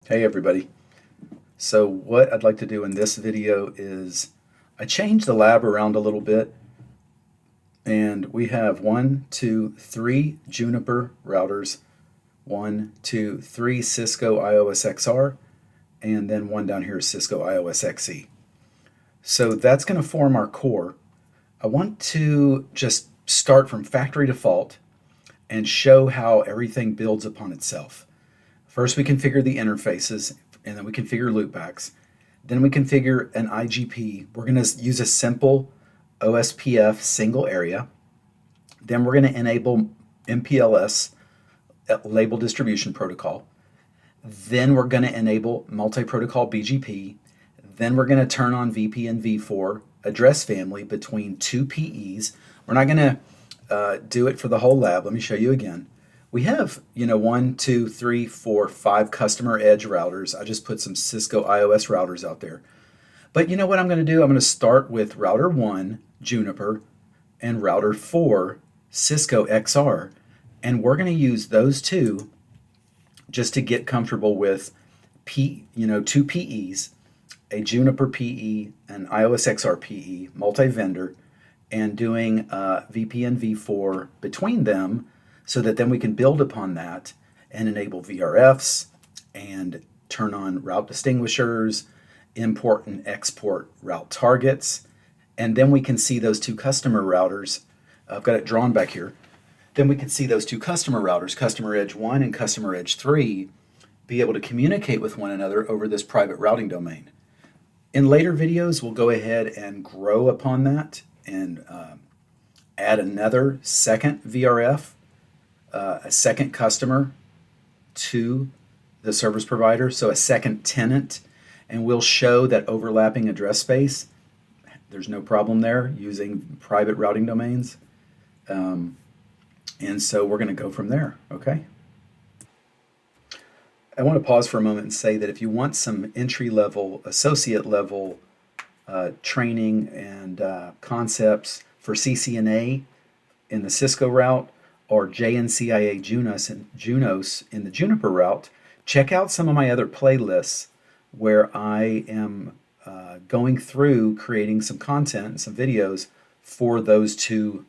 Hey everybody. So what I'd like to do in this video is I changed the lab around a little bit, and we have 1, 2, 3 Juniper routers, 1, 2, 3 Cisco IOS XR, and then one down here is Cisco IOS XE. So that's going to form our core. I want to just start from factory default and show how everything builds upon itself. First, we configure the interfaces, and then we configure loopbacks. Then we configure an IGP. We're going to use a simple OSPF single area. Then we're going to enable MPLS, label distribution protocol. Then we're going to enable multi-protocol BGP. Then we're going to turn on VP and V4 address family between two PEs. We're not going to do it for the whole lab. Let me show you again. We have, 1, 2, 3, 4, 5 customer edge routers. I just put some Cisco IOS routers out there. But you know what I'm going to do? I'm going to start with router 1, Juniper, and router 4, Cisco XR. And we're going to use those two just to get comfortable with two PEs, a Juniper PE, an IOS XR PE, multi-vendor, and doing VP and V4 between them, so that then we can build upon that and enable VRFs and turn on route distinguishers, import and export route targets, and then we can see those two customer routers. I've got it drawn back here. Then we can see those two customer routers, customer edge 1 and customer edge 3, be able to communicate with one another over this private routing domain. In later videos, we'll go ahead and grow upon that and add another second VRF, a second customer to the service provider, so a second tenant, and we'll show that overlapping address space. There's no problem there using private routing domains. And so we're going to go from there, okay? I want to pause for a moment and say that if you want some entry-level, associate-level training and concepts for CCNA in the Cisco route, or jncia-Junos in the Juniper route, check out some of my other playlists where I am going through creating some content and some videos for those two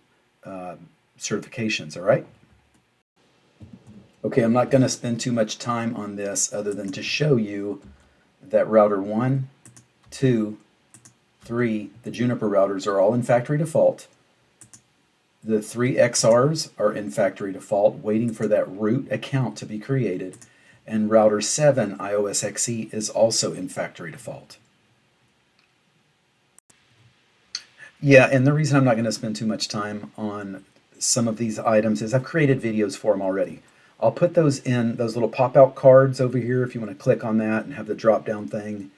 certifications, all right? Okay, I'm not going to spend too much time on this other than to show you that router 1, 2, 3, the Juniper routers are all in factory default. The 3 XRs are in factory default, waiting for that root account to be created. And router 7 IOS XE is also in factory default. Yeah, and the reason I'm not going to spend too much time on some of these items is I've created videos for them already. I'll put those in those little pop-out cards over here if you want to click on that and have the drop-down thing.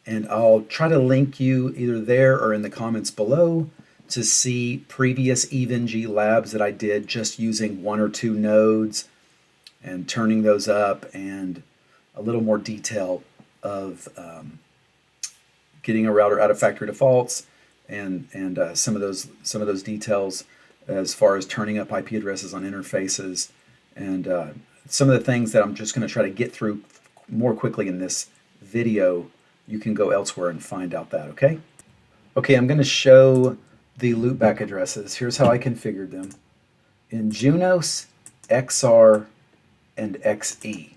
And I'll try to link you either there or in the comments below to see previous EVNG labs that I did just using 1 or 2 nodes and turning those up, and a little more detail of getting a router out of factory defaults, and some of those details as far as turning up IP addresses on interfaces, and some of the things that I'm just going to try to get through more quickly in this video. You can go elsewhere and find out that, okay? Okay, I'm going to show the loopback addresses. Here's how I configured them in Junos, XR, and XE.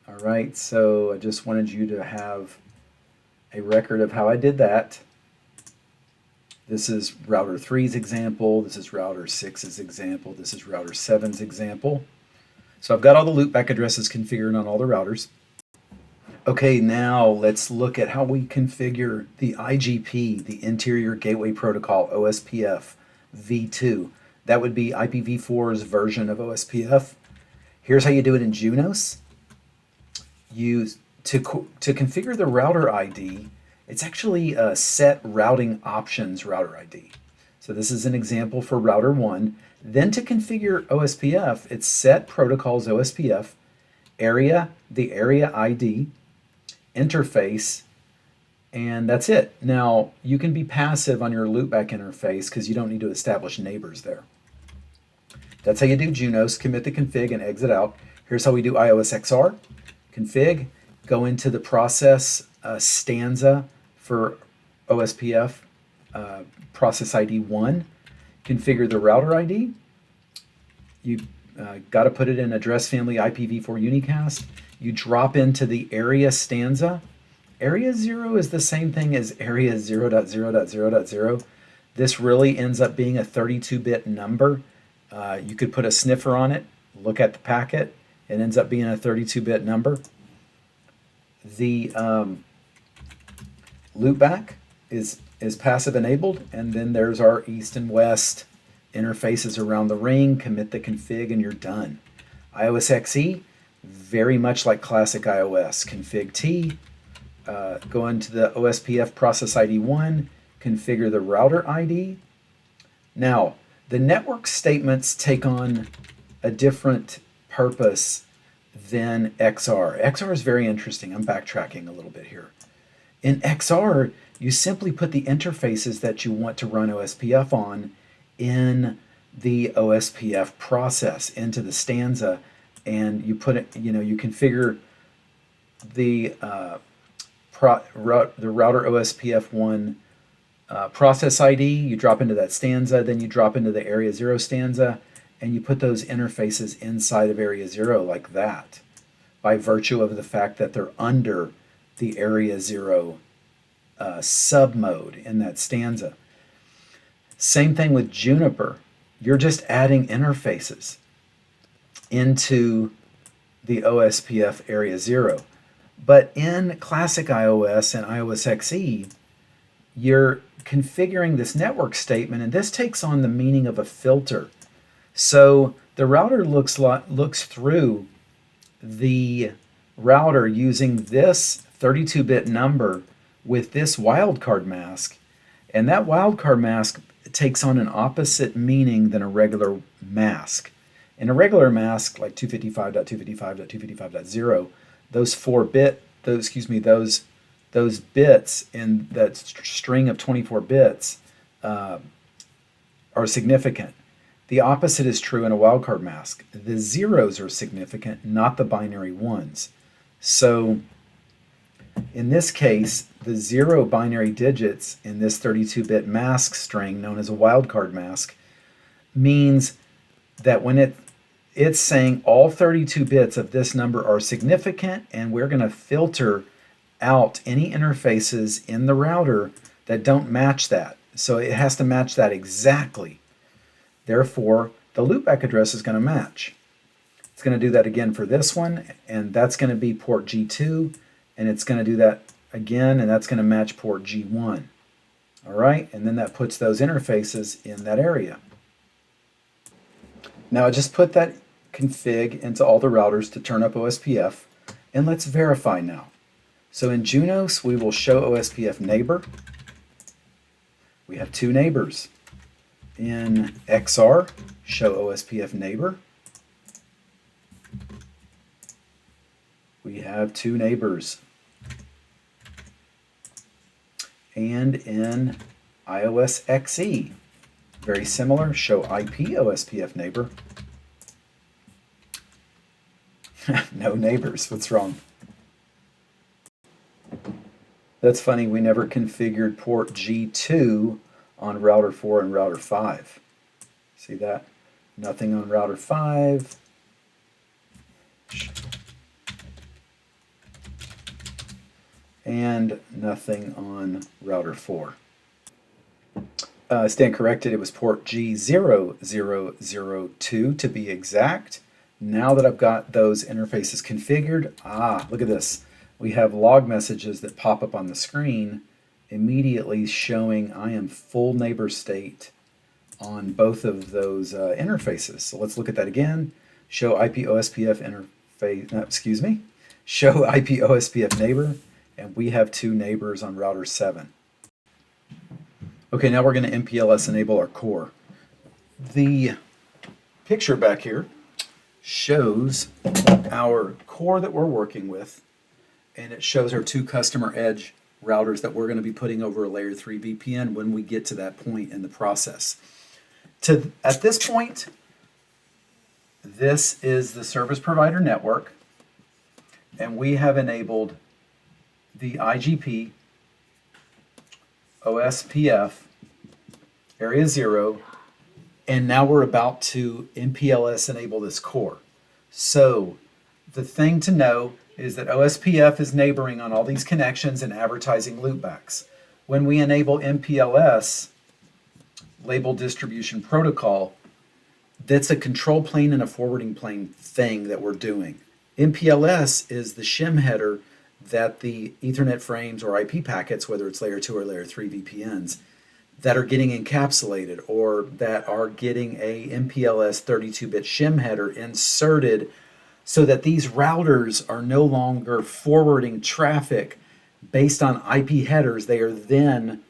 All right, so I just wanted you to have a record of how I did that. This is router 3's example, this is router 6's example, this is router 7's example. So I've got all the loopback addresses configured on all the routers. Okay, now let's look at how we configure the IGP, the Interior Gateway Protocol, OSPF v2. That would be IPv4's version of OSPF. Here's how you do it in Junos. To configure the router ID, it's actually a set routing options router ID. So this is an example for router 1. Then to configure OSPF, it's set protocols OSPF, area, the area ID, interface, and that's it. Now, you can be passive on your loopback interface because you don't need to establish neighbors there. That's how you do Junos, commit the config and exit out. Here's how we do IOS XR. config, go into the process stanza for OSPF, process ID 1, configure the router ID. You got to put it in address family IPv4 unicast. You drop into the area stanza. Area 0 is the same thing as area 0.0.0.0. This really ends up being a 32-bit number. You could put a sniffer on it, look at the packet, it ends up being a 32-bit number. The loopback is passive enabled, and then there's our east and west interfaces around the ring. Commit the config and you're done. iOS-XE, very much like classic iOS. Config T, go into the OSPF process ID 1, configure the router ID. Now, the network statements take on a different purpose than XR. XR is very interesting. I'm backtracking a little bit here. In XR, you simply put the interfaces that you want to run OSPF on in the OSPF process, into the stanza, and you put it, you configure the router OSPF1 process ID, you drop into that stanza, then you drop into the area 0 stanza, and you put those interfaces inside of area 0 like that, by virtue of the fact that they're under the area 0 submode in that stanza. Same thing with Juniper. You're just adding interfaces into the OSPF area 0. But in classic iOS and iOS-XE, you're configuring this network statement, and this takes on the meaning of a filter. So the router looks through the router using this 32-bit number with this wildcard mask, and that wildcard mask takes on an opposite meaning than a regular mask. In a regular mask, like 255.255.255.0, those bits in that string of 24 bits are significant. The opposite is true in a wildcard mask. The zeros are significant, not the binary ones. So in this case, the 0 binary digits in this 32-bit mask string, known as a wildcard mask, means that when it's saying all 32 bits of this number are significant, and we're going to filter out any interfaces in the router that don't match that. So it has to match that exactly. Therefore, the loopback address is going to match. It's going to do that again for this one, and that's going to be port G2, and it's going to do that again, and that's going to match port G1. All right, and then that puts those interfaces in that area. Now I just put that config into all the routers to turn up OSPF, and let's verify now. So in Junos, we will show OSPF neighbor. We have two neighbors. In XR, show OSPF neighbor. We have two neighbors. And in iOS-XE, very similar, show IP OSPF neighbor. No neighbors, what's wrong? That's funny, we never configured port G2 on router 4 and router 5. See that? Nothing on router 5. And nothing on router 4. Stand corrected, it was port G0002 to be exact. Now that I've got those interfaces configured, look at this. We have log messages that pop up on the screen immediately showing I am full neighbor state on both of those interfaces. So let's look at that again. Show IP OSPF interface, show IP OSPF neighbor, and we have two neighbors on router 7. Okay, now we're going to MPLS enable our core. The picture back here shows our core that we're working with, and it shows our two customer edge routers that we're going to be putting over a layer 3 VPN when we get to that point in the process. At this point, this is the service provider network. and we have enabled the IGP, OSPF, area 0, and now we're about to MPLS enable this core. So the thing to know is that OSPF is neighboring on all these connections and advertising loopbacks. When we enable MPLS, label distribution protocol, that's a control plane and a forwarding plane thing that we're doing. MPLS is the shim header that the Ethernet frames or IP packets, whether it's layer 2 or layer 3 VPNs, that are getting encapsulated or that are getting a MPLS 32-bit shim header inserted so that these routers are no longer forwarding traffic based on IP headers. They are then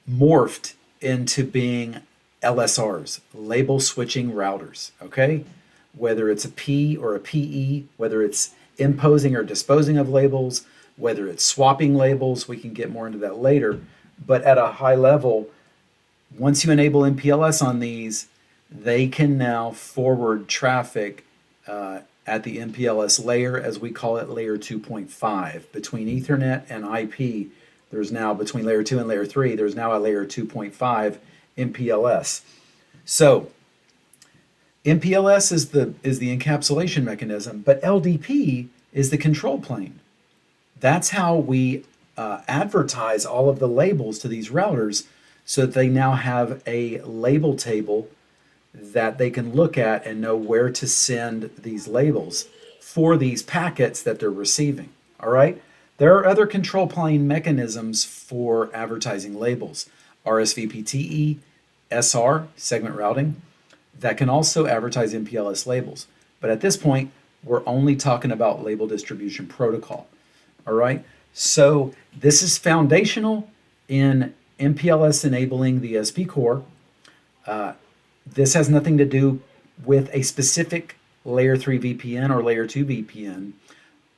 morphed into being LSRs, label switching routers, okay? Whether it's a P or a PE, whether it's imposing or disposing of labels, whether it's swapping labels, we can get more into that later. But at a high level, once you enable MPLS on these, they can now forward traffic at the MPLS layer, as we call it, layer 2.5. Between Ethernet and IP, there's now, between layer 2 and layer 3, there's now a layer 2.5 MPLS. So MPLS is the encapsulation mechanism, but LDP is the control plane. That's how we advertise all of the labels to these routers so that they now have a label table that they can look at and know where to send these labels for these packets that they're receiving. All right? There are other control plane mechanisms for advertising labels. RSVPTE, SR, segment routing, that can also advertise MPLS labels. But at this point, we're only talking about label distribution protocol. All right? So this is foundational in MPLS enabling the SP core. This has nothing to do with a specific layer 3 VPN or layer 2 VPN,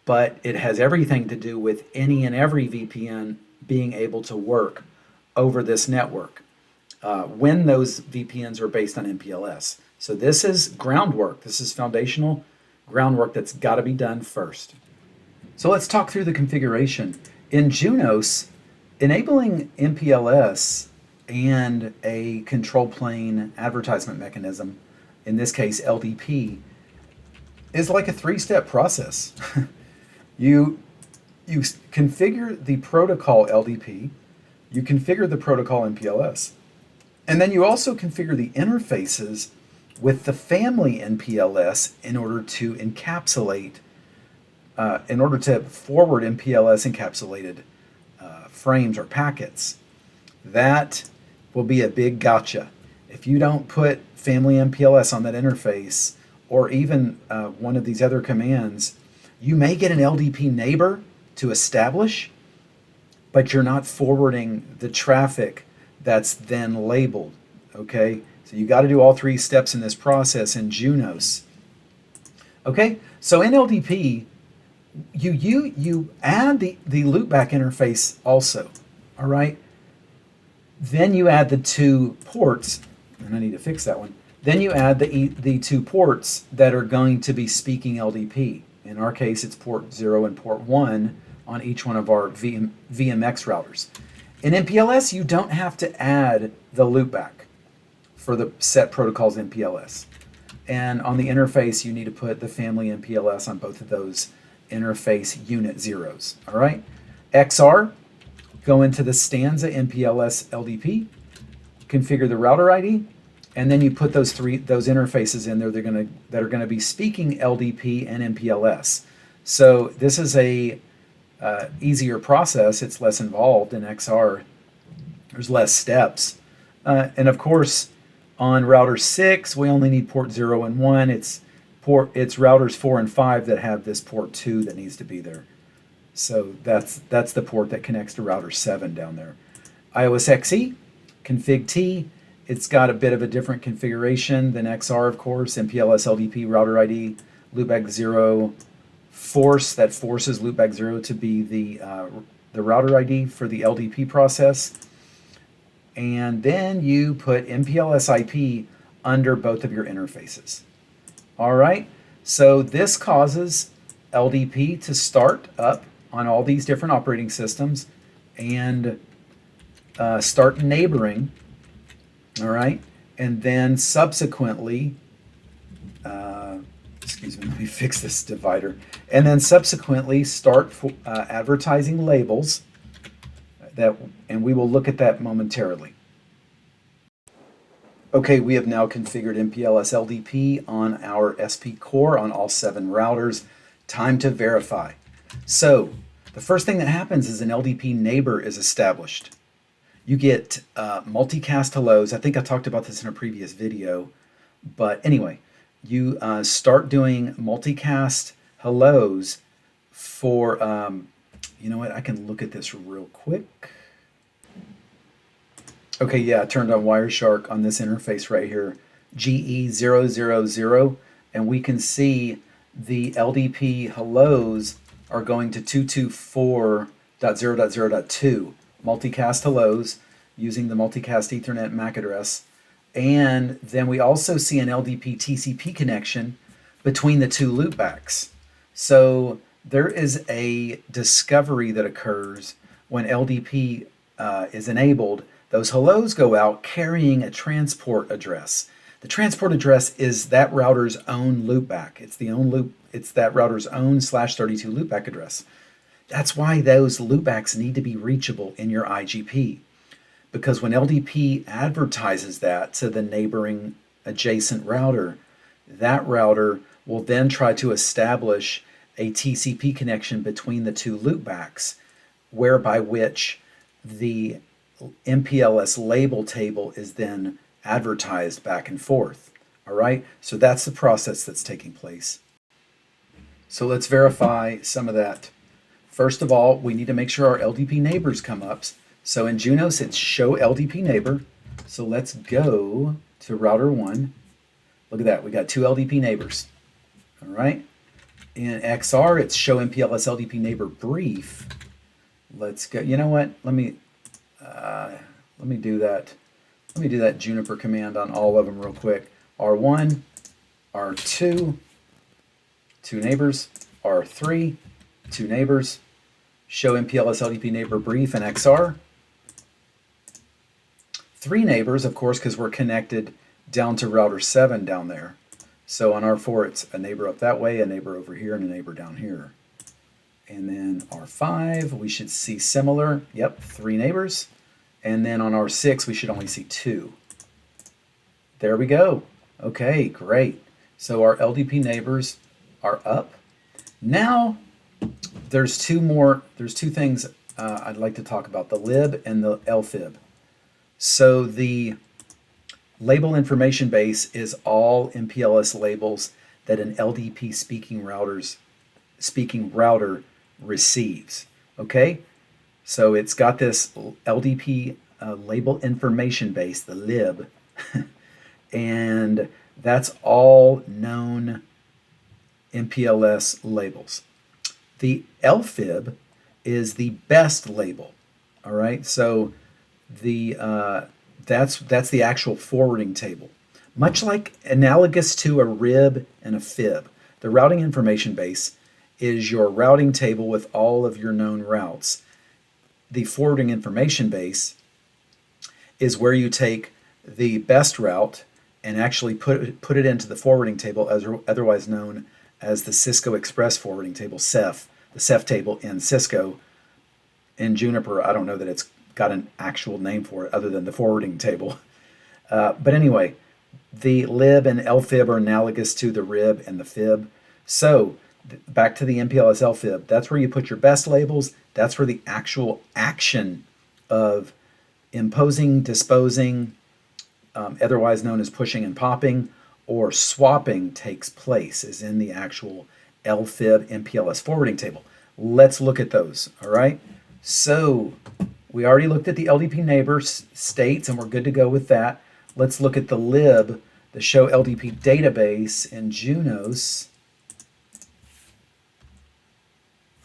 but it has everything to do with any and every VPN being able to work over this network when those VPNs are based on MPLS. So this is groundwork. This is foundational groundwork that's got to be done first. So let's talk through the configuration. In Junos, enabling MPLS and a control plane advertisement mechanism, in this case LDP, is like a three-step process. You configure the protocol LDP, you configure the protocol MPLS, and then you also configure the interfaces with the family MPLS in order to encapsulate, in order to forward MPLS encapsulated frames or packets. That will be a big gotcha. If you don't put family MPLS on that interface, or even one of these other commands, you may get an LDP neighbor to establish, but you're not forwarding the traffic that's then labeled, okay? So you got to do all three steps in this process in Junos. Okay, so in LDP, you add the loopback interface also, all right? Then you add the two ports, and I need to fix that one. Then you add the two ports that are going to be speaking LDP. In our case, it's port 0 and port 1 on each one of our VMX routers. In MPLS, you don't have to add the loopback for the set protocols MPLS. And on the interface, you need to put the family MPLS on both of those interface unit zeros. All right? XR, go into the stanza MPLS LDP, configure the router ID, and then you put those interfaces in there that are gonna be speaking LDP and MPLS. So this is a easier process. It's less involved in XR. There's less steps. And of course, on router 6, we only need port 0 and 1. It's routers 4 and 5 that have this port 2 that needs to be there. So that's the port that connects to router 7 down there. iOS XE, config T. It's got a bit of a different configuration than XR, of course. MPLS LDP router ID, loopback 0 force, that forces loopback 0 to be the router ID for the LDP process. And then you put MPLS IP under both of your interfaces. All right, so this causes LDP to start up on all these different operating systems and start neighboring, all right? And then subsequently, excuse me, let me fix this divider. And then subsequently start advertising labels, and we will look at that momentarily. Okay, we have now configured MPLS LDP on our SP core on all 7 routers. Time to verify. So the first thing that happens is an LDP neighbor is established. You get multicast hellos. I think I talked about this in a previous video, but anyway, you start doing multicast hellos for, you know what, I can look at this real quick. Okay, yeah, I turned on Wireshark on this interface right here, GE000, and we can see the LDP hellos are going to 224.0.0.2, multicast hellos using the multicast Ethernet MAC address. And then we also see an LDP TCP connection between the 2 loopbacks. So there is a discovery that occurs when LDP is enabled. Those hellos go out carrying a transport address. The transport address is that router's own loopback. It's that router's own /32 loopback address. That's why those loopbacks need to be reachable in your IGP. Because when LDP advertises that to the neighboring adjacent router, that router will then try to establish a TCP connection between the 2 loopbacks, whereby which the MPLS label table is then advertised back and forth. All right, so that's the process that's taking place. So let's verify some of that. First of all, we need to make sure our LDP neighbors come up. So in Junos, it's show LDP neighbor. So let's go to router 1. Look at that, we got 2 LDP neighbors. All right, in XR, it's show MPLS LDP neighbor brief. Let's go, you know what, let me do that. Let me do that Juniper command on all of them real quick. R1, R2, 2 neighbors, R3, 2 neighbors, show MPLS LDP neighbor brief and XR. 3 neighbors, of course, because we're connected down to router 7 down there. So on R4, it's a neighbor up that way, a neighbor over here, and a neighbor down here. And then R5, we should see similar. Yep, 3 neighbors. And then on R6, we should only see 2. There we go. Okay, great. So our LDP neighbors are up. Now, there's 2 things I'd like to talk about, the lib and the lfib. So the label information base is all MPLS labels that an LDP speaking router receives, okay? So it's got this LDP label information base, the lib, and that's all known MPLS labels. The lfib is the best label, all right? So that's the actual forwarding table. Much like analogous to a rib and a fib, the routing information base is your routing table with all of your known routes. The forwarding information base is where you take the best route and actually put it into the forwarding table, otherwise known as the Cisco Express Forwarding Table, CEF, the CEF table in Cisco. In Juniper, I don't know that it's got an actual name for it other than the forwarding table. But anyway, the lib and lfib are analogous to the rib and the fib. So back to the MPLS lfib, that's where you put your best labels. That's where the actual action of imposing, disposing, otherwise known as pushing and popping, or swapping takes place, is in the actual lfib MPLS forwarding table. Let's look at those, all right? So we already looked at the LDP neighbor states, and we're good to go with that. Let's look at the lib, the show LDP database in Junos.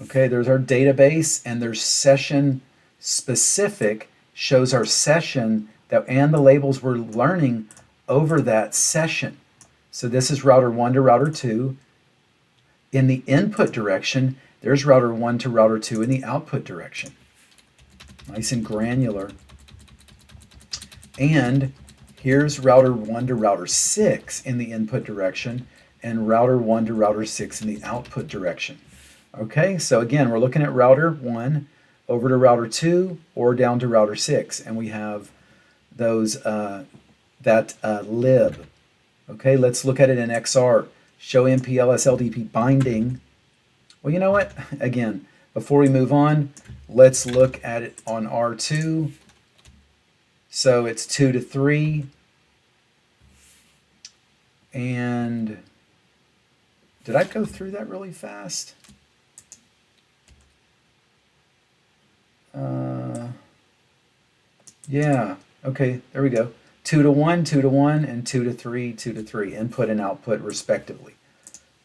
Okay, there's our database, and there's session specific, shows our session and the labels we're learning over that session. So this is router 1 to router 2. In the input direction, there's router 1 to router 2 in the output direction. Nice and granular. And here's router 1 to router 6 in the input direction, and router 1 to router 6 in the output direction. Okay, so again, we're looking at router 1 over to router 2 or down to router 6, and we have those lib. Okay, let's look at it in XR. Show MPLS LDP binding. Well, you know what? Again, before we move on, let's look at it on R2. So it's 2 to 3. And did I go through that really fast? Yeah, okay, there we go. 2 to 1, 2 to 1, and 2 to 3, 2 to 3, input and output respectively.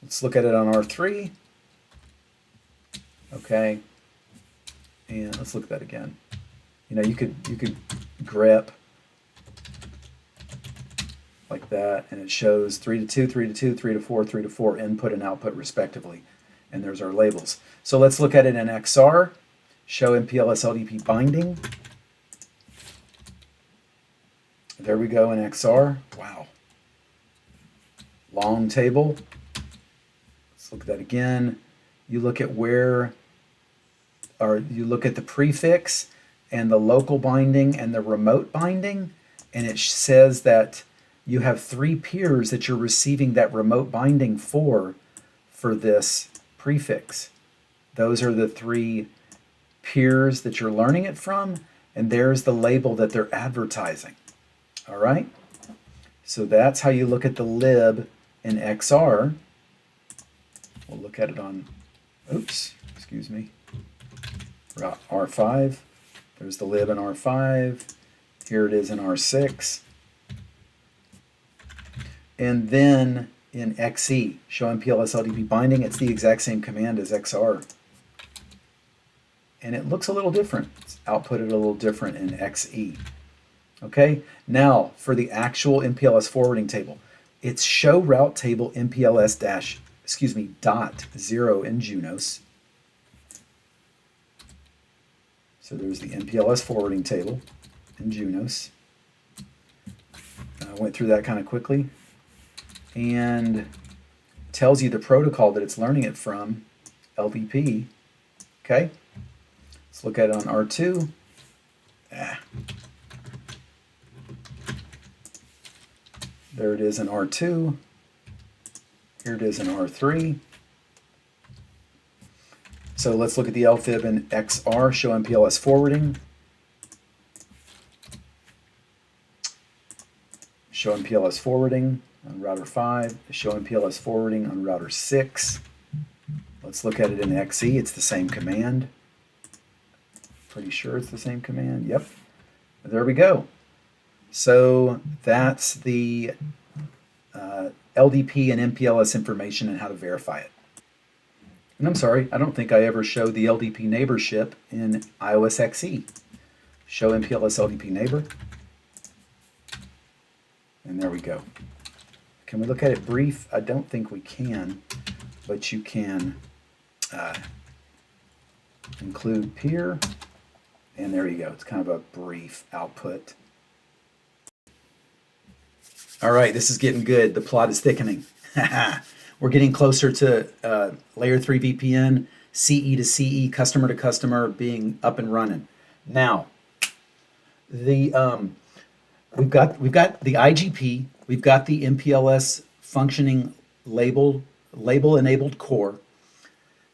Let's look at it on R3. Okay, and let's look at that again. You know, you could grep like that, and it shows 3 to 2, 3 to 2, 3 to 4, 3 to 4, input and output respectively. And there's our labels. So let's look at it in XR. Show MPLS LDP binding. There we go in XR. Wow. Long table. Let's look at that again. You look at where, or you look at the prefix and the local binding and the remote binding, and it says that you have 3 peers that you're receiving that remote binding for this prefix. Those are the 3 peers that you're learning it from, and there's the label that they're advertising. All right, so that's how you look at the lib in XR. We'll look at it on, oops, excuse me, R5. There's the lib in R5. Here it is in R6. And then in XE, show MPLS LDP binding, it's the exact same command as XR. And it looks a little different. It's outputted a little different in XE. Okay, now for the actual MPLS forwarding table, it's show route table MPLS dot 0 in Junos. So there's the MPLS forwarding table in Junos. I went through that kind of quickly, and tells you the protocol that it's learning it from, LVP. Okay, let's look at it on R2. There it is in R2. Here it is in R3. So let's look at the lfib in XR, show MPLS forwarding. Show MPLS forwarding on router 5. Show MPLS forwarding on router 6. Let's look at it in XE. It's the same command. Pretty sure it's the same command. Yep. There we go. So that's the LDP and MPLS information and how to verify it. And I'm sorry, I don't think I ever showed the LDP neighborship in iOS XE. Show MPLS LDP neighbor. And there we go. Can we look at it brief? I don't think we can, but you can include peer. And there you go. It's kind of a brief output. All right, this is getting good. The plot is thickening. We're getting closer to layer 3 VPN, CE to CE, customer to customer being up and running. Now, we've got the IGP, we've got the MPLS functioning label enabled core.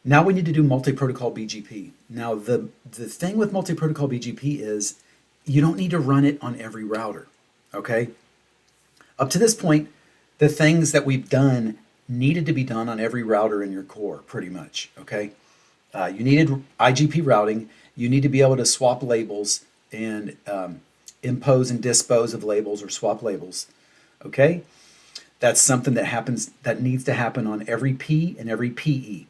Now we need to do multi-protocol BGP. Now the thing with multi-protocol BGP is you don't need to run it on every router, okay? Up to this point, the things that we've done needed to be done on every router in your core, pretty much, okay? You needed IGP routing. You need to be able to swap labels and impose and dispose of labels or swap labels, okay? That's something that needs to happen on every P and every PE,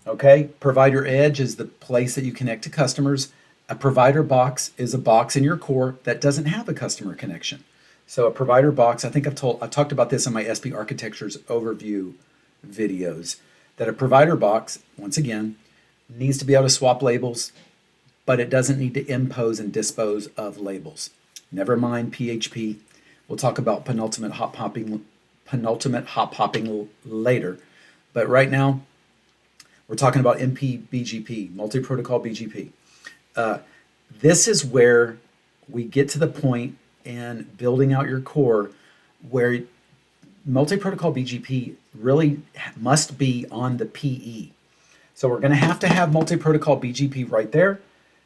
okay? Provider edge is the place that you connect to customers. A provider box is a box in your core that doesn't have a customer connection. So a provider box, I think I've talked about this in my SP architectures overview videos. that a provider box, once again, needs to be able to swap labels, but it doesn't need to impose and dispose of labels. Never mind PHP. We'll talk about penultimate hop hopping later. But right now, we're talking about MP-bgp, multi-protocol BGP. This is where we get to the point in building out your core where multi-protocol BGP really must be on the PE. So we're going to have multi-protocol BGP right there,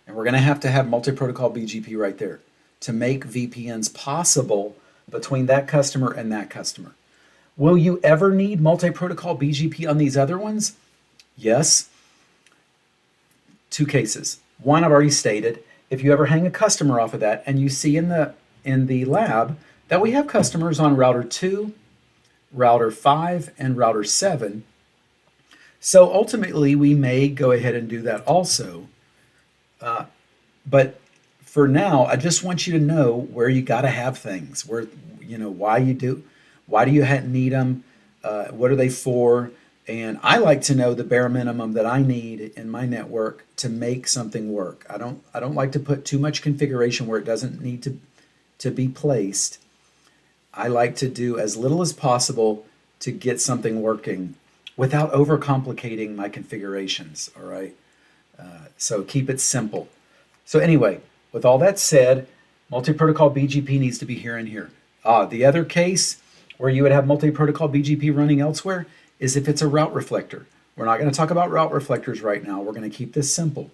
and we're going to have multi-protocol BGP right there to make VPNs possible between that customer and that customer. Will you ever need multi-protocol BGP on these other ones? Yes. Two cases. One I've already stated. If you ever hang a customer off of that and you see in the lab that we have customers on router 2, router 5, and router 7. So ultimately we may go ahead and do that also. But for now, I just want you to know where you got to have things, where, why do you need them, what are they for, and I like to know the bare minimum that I need in my network to make something work. I don't like to put too much configuration where it doesn't need to be placed. I like to do as little as possible to get something working without overcomplicating my configurations, all right? So keep it simple. So anyway, with all that said, multi-protocol BGP needs to be here and here. The other case where you would have multi-protocol BGP running elsewhere is if it's a route reflector. We're not going to talk about route reflectors right now. We're going to keep this simple.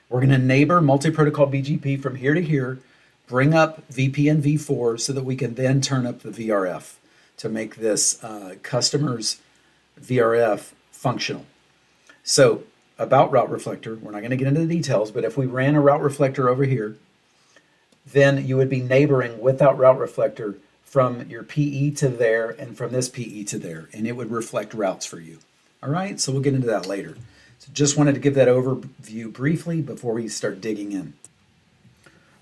We're going to neighbor multi-protocol BGP from here to here, bring up VPN v4 so that we can then turn up the VRF to make this customer's VRF functional. So about route reflector, we're not going to get into the details, but if we ran a route reflector over here, then you would be neighboring without route reflector from your PE to there and from this PE to there, and it would reflect routes for you. All right, so we'll get into that later. So just wanted to give that overview briefly before we start digging in.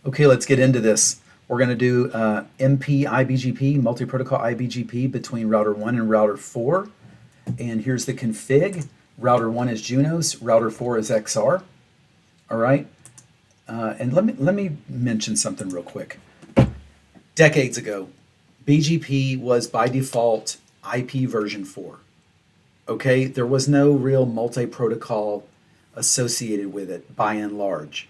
Okay, let's get into this. We're going to do MP-iBGP, multi-protocol IBGP between router 1 and router 4. And here's the config. Router 1 is Junos, router 4 is XR. All right. And let me mention something real quick. Decades ago, BGP was by default IP version 4. Okay, there was no real multi-protocol associated with it by and large.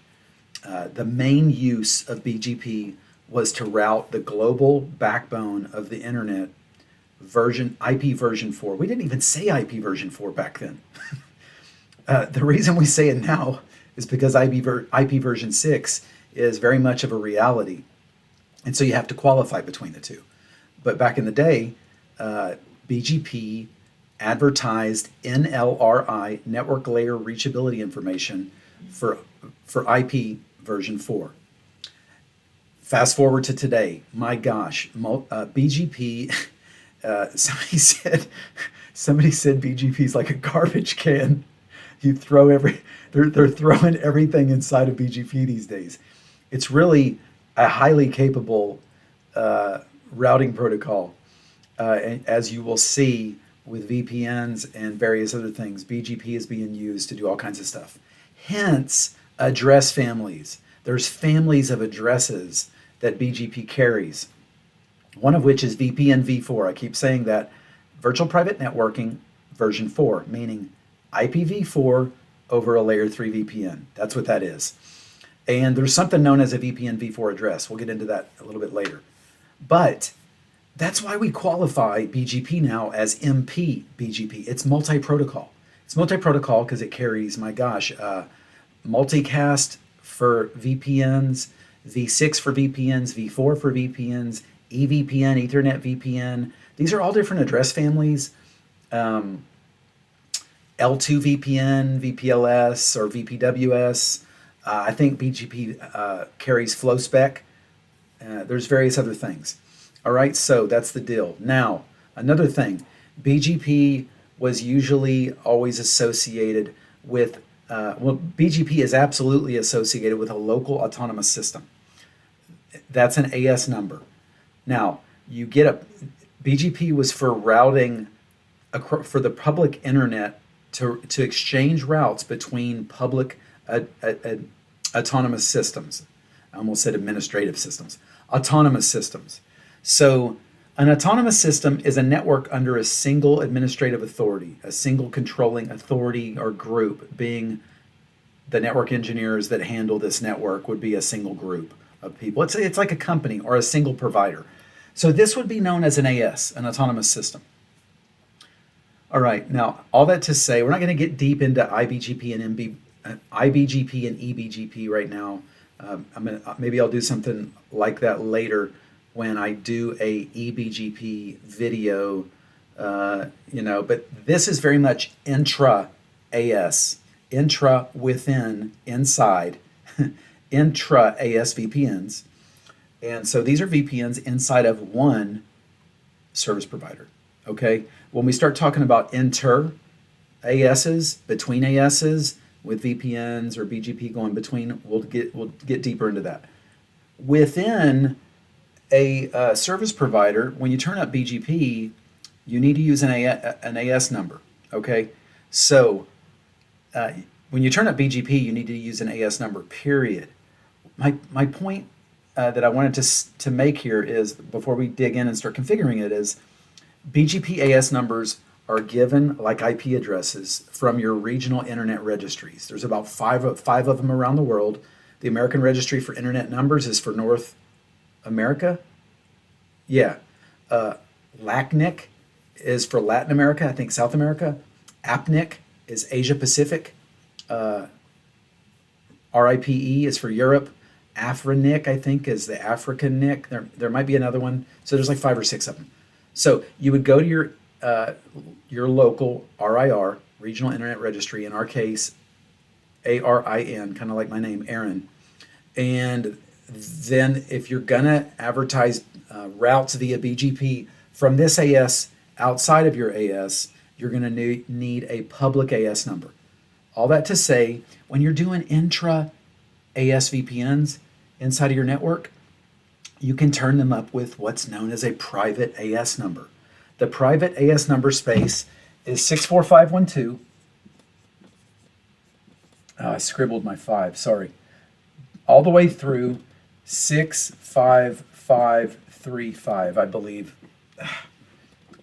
The main use of BGP was to route the global backbone of the internet IP version 4. We didn't even say IP version 4 back then. The reason we say it now is because IP version 6 is very much of a reality. And so you have to qualify between the two. But back in the day, BGP advertised NLRI, network layer reachability information, for IP version 4. Fast forward to today, my gosh, BGP, somebody said BGP is like a garbage can. You throw they're throwing everything inside of BGP these days. It's really a highly capable routing protocol. And as you will see with VPNs and various other things, BGP is being used to do all kinds of stuff. Hence, address families. There's families of addresses that BGP carries, one of which is VPN v4. I keep saying that. Virtual Private Networking version 4, meaning IPv4 over a layer 3 VPN. That's what that is. And there's something known as a VPN v4 address. We'll get into that a little bit later. But that's why we qualify BGP now as MP-bgp. It's multi-protocol. It's multi-protocol because it carries, my gosh, multicast for VPNs, V6 for VPNs, V4 for VPNs, EVPN, Ethernet VPN. These are all different address families. L3VPN, VPLS, or VPWS. I think BGP carries flow spec. There's various other things. All right, so that's the deal. Now, another thing, BGP was usually always associated with, BGP is absolutely associated with a local autonomous system. That's an AS number. Now, BGP was for routing for the public internet to exchange routes between public autonomous systems. I almost said administrative systems. Autonomous systems. So an autonomous system is a network under a single administrative authority, a single controlling authority or group, being the network engineers that handle this network would be a single group of people. It's like a company or a single provider. So this would be known as an AS, an autonomous system. All right, now all that to say, we're not going to get deep into IBGP and IBGP and EBGP right now. Maybe I'll do something like that later when I do a EBGP video, but this is very much intra-AS, intra within, inside, intra-AS VPNs. And so these are VPNs inside of one service provider, okay? When we start talking about inter-ASs, between ASs, with VPNs or BGP going between, we'll get deeper into that. Within a service provider, when you turn up BGP, you need to use an AS number, okay? So when you turn up BGP, you need to use an AS number, period. My point that I wanted to make here is, before we dig in and start configuring it, is BGP AS numbers are given like IP addresses from your regional internet registries. There's about five of them around the world. The American Registry for Internet Numbers is for North America. Yeah. LACNIC is for Latin America, I think South America. APNIC is Asia Pacific. RIPE is for Europe. AFRINIC, I think, is the African NIC. There might be another one. So there's like 5 or 6 of them. So you would go to your local RIR, Regional Internet Registry, in our case, ARIN, kind of like my name, Aaron. And then if you're going to advertise routes via BGP from this AS outside of your AS, you're going to need a public AS number. All that to say, when you're doing intra-AS VPNs inside of your network, you can turn them up with what's known as a private AS number. The private AS number space is 64512. I scribbled my 5, sorry. All the way through 65535, I believe.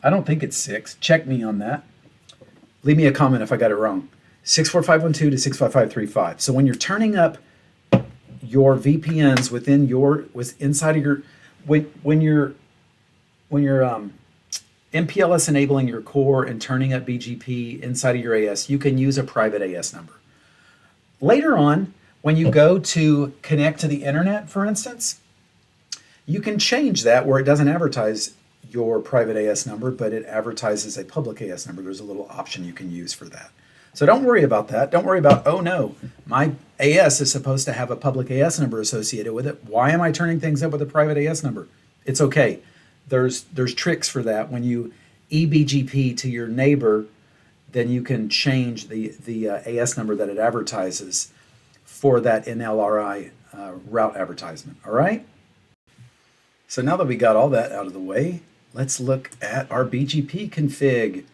I don't think it's 6. Check me on that. Leave me a comment if I got it wrong. 64512 to 65535. So when you're turning up your VPNs inside of your, when you're MPLS enabling your core and turning up BGP inside of your AS, you can use a private AS number. Later on, when you go to connect to the internet, for instance, you can change that where it doesn't advertise your private AS number, but it advertises a public AS number. There's a little option you can use for that. So don't worry about that. Don't worry about, oh no, my AS is supposed to have a public AS number associated with it. Why am I turning things up with a private AS number? It's okay. There's tricks for that. When you eBGP to your neighbor, then you can change the AS number that it advertises for that NLRI route advertisement. All right? So now that we got all that out of the way, let's look at our BGP config.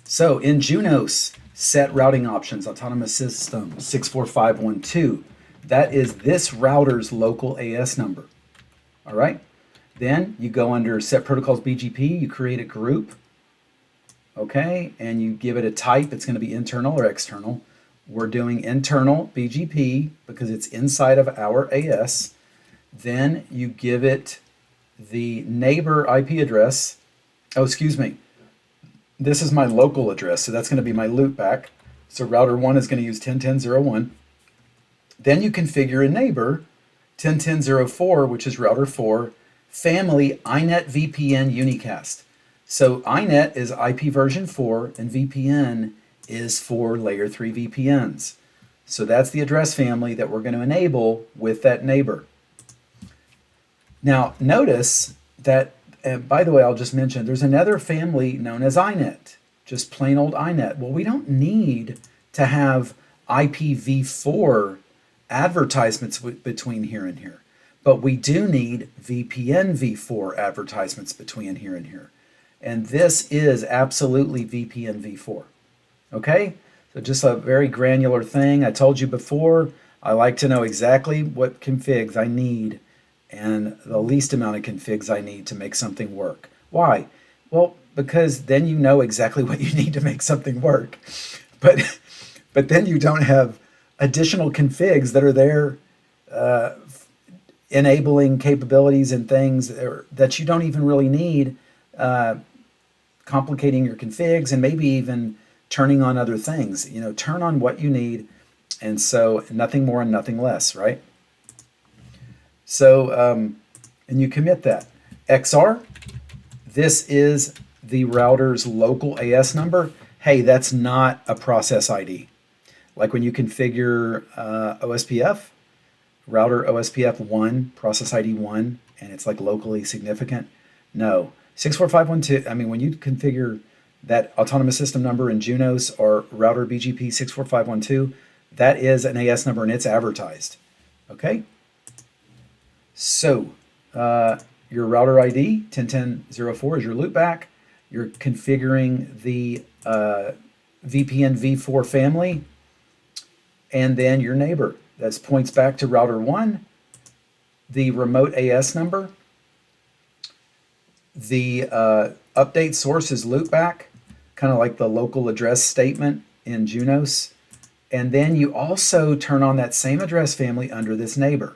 So in Junos, set routing options, autonomous system 64512. That is this router's local AS number. All right? Then you go under set protocols BGP, you create a group, okay, and you give it a type. It's going to be internal or external. We're doing internal BGP because it's inside of our AS. Then you give it the neighbor IP address. Oh, excuse me. This is my local address, so that's going to be my loopback. So router 1 is going to use 10.10.0.1. Then you configure a neighbor, 10.10.0.4, which is router 4, family iNet VPN unicast. So iNet is IP version 4, and VPN is for layer 3 VPNs. So that's the address family that we're going to enable with that neighbor. Now notice that, and by the way, I'll just mention, there's another family known as iNet, just plain old iNet. Well, we don't need to have IPv4 advertisements between here and here, but we do need VPN v4 advertisements between here and here. And this is absolutely VPN v4. Okay? So just a very granular thing. I told you before, I like to know exactly what configs I need and the least amount of configs I need to make something work. Why? Well, because then you know exactly what you need to make something work. But then you don't have additional configs that are there enabling capabilities and things that you don't even really need, complicating your configs and maybe even turning on other things. You know, turn on what you need, and so nothing more and nothing less, right? So, and you commit that. XR, this is the router's local AS number. Hey, that's not a process ID. Like when you configure OSPF, router OSPF 1, process ID 1, and it's like locally significant. No, 64512, I mean, when you configure that autonomous system number in Junos or router BGP 64512, that is an AS number and it's advertised. Okay? So, your router ID, 101004, is your loopback. You're configuring the VPN v4 family, and then your neighbor. That points back to router 1, the remote AS number. The update source is loopback, kind of like the local address statement in Junos. And then you also turn on that same address family under this neighbor.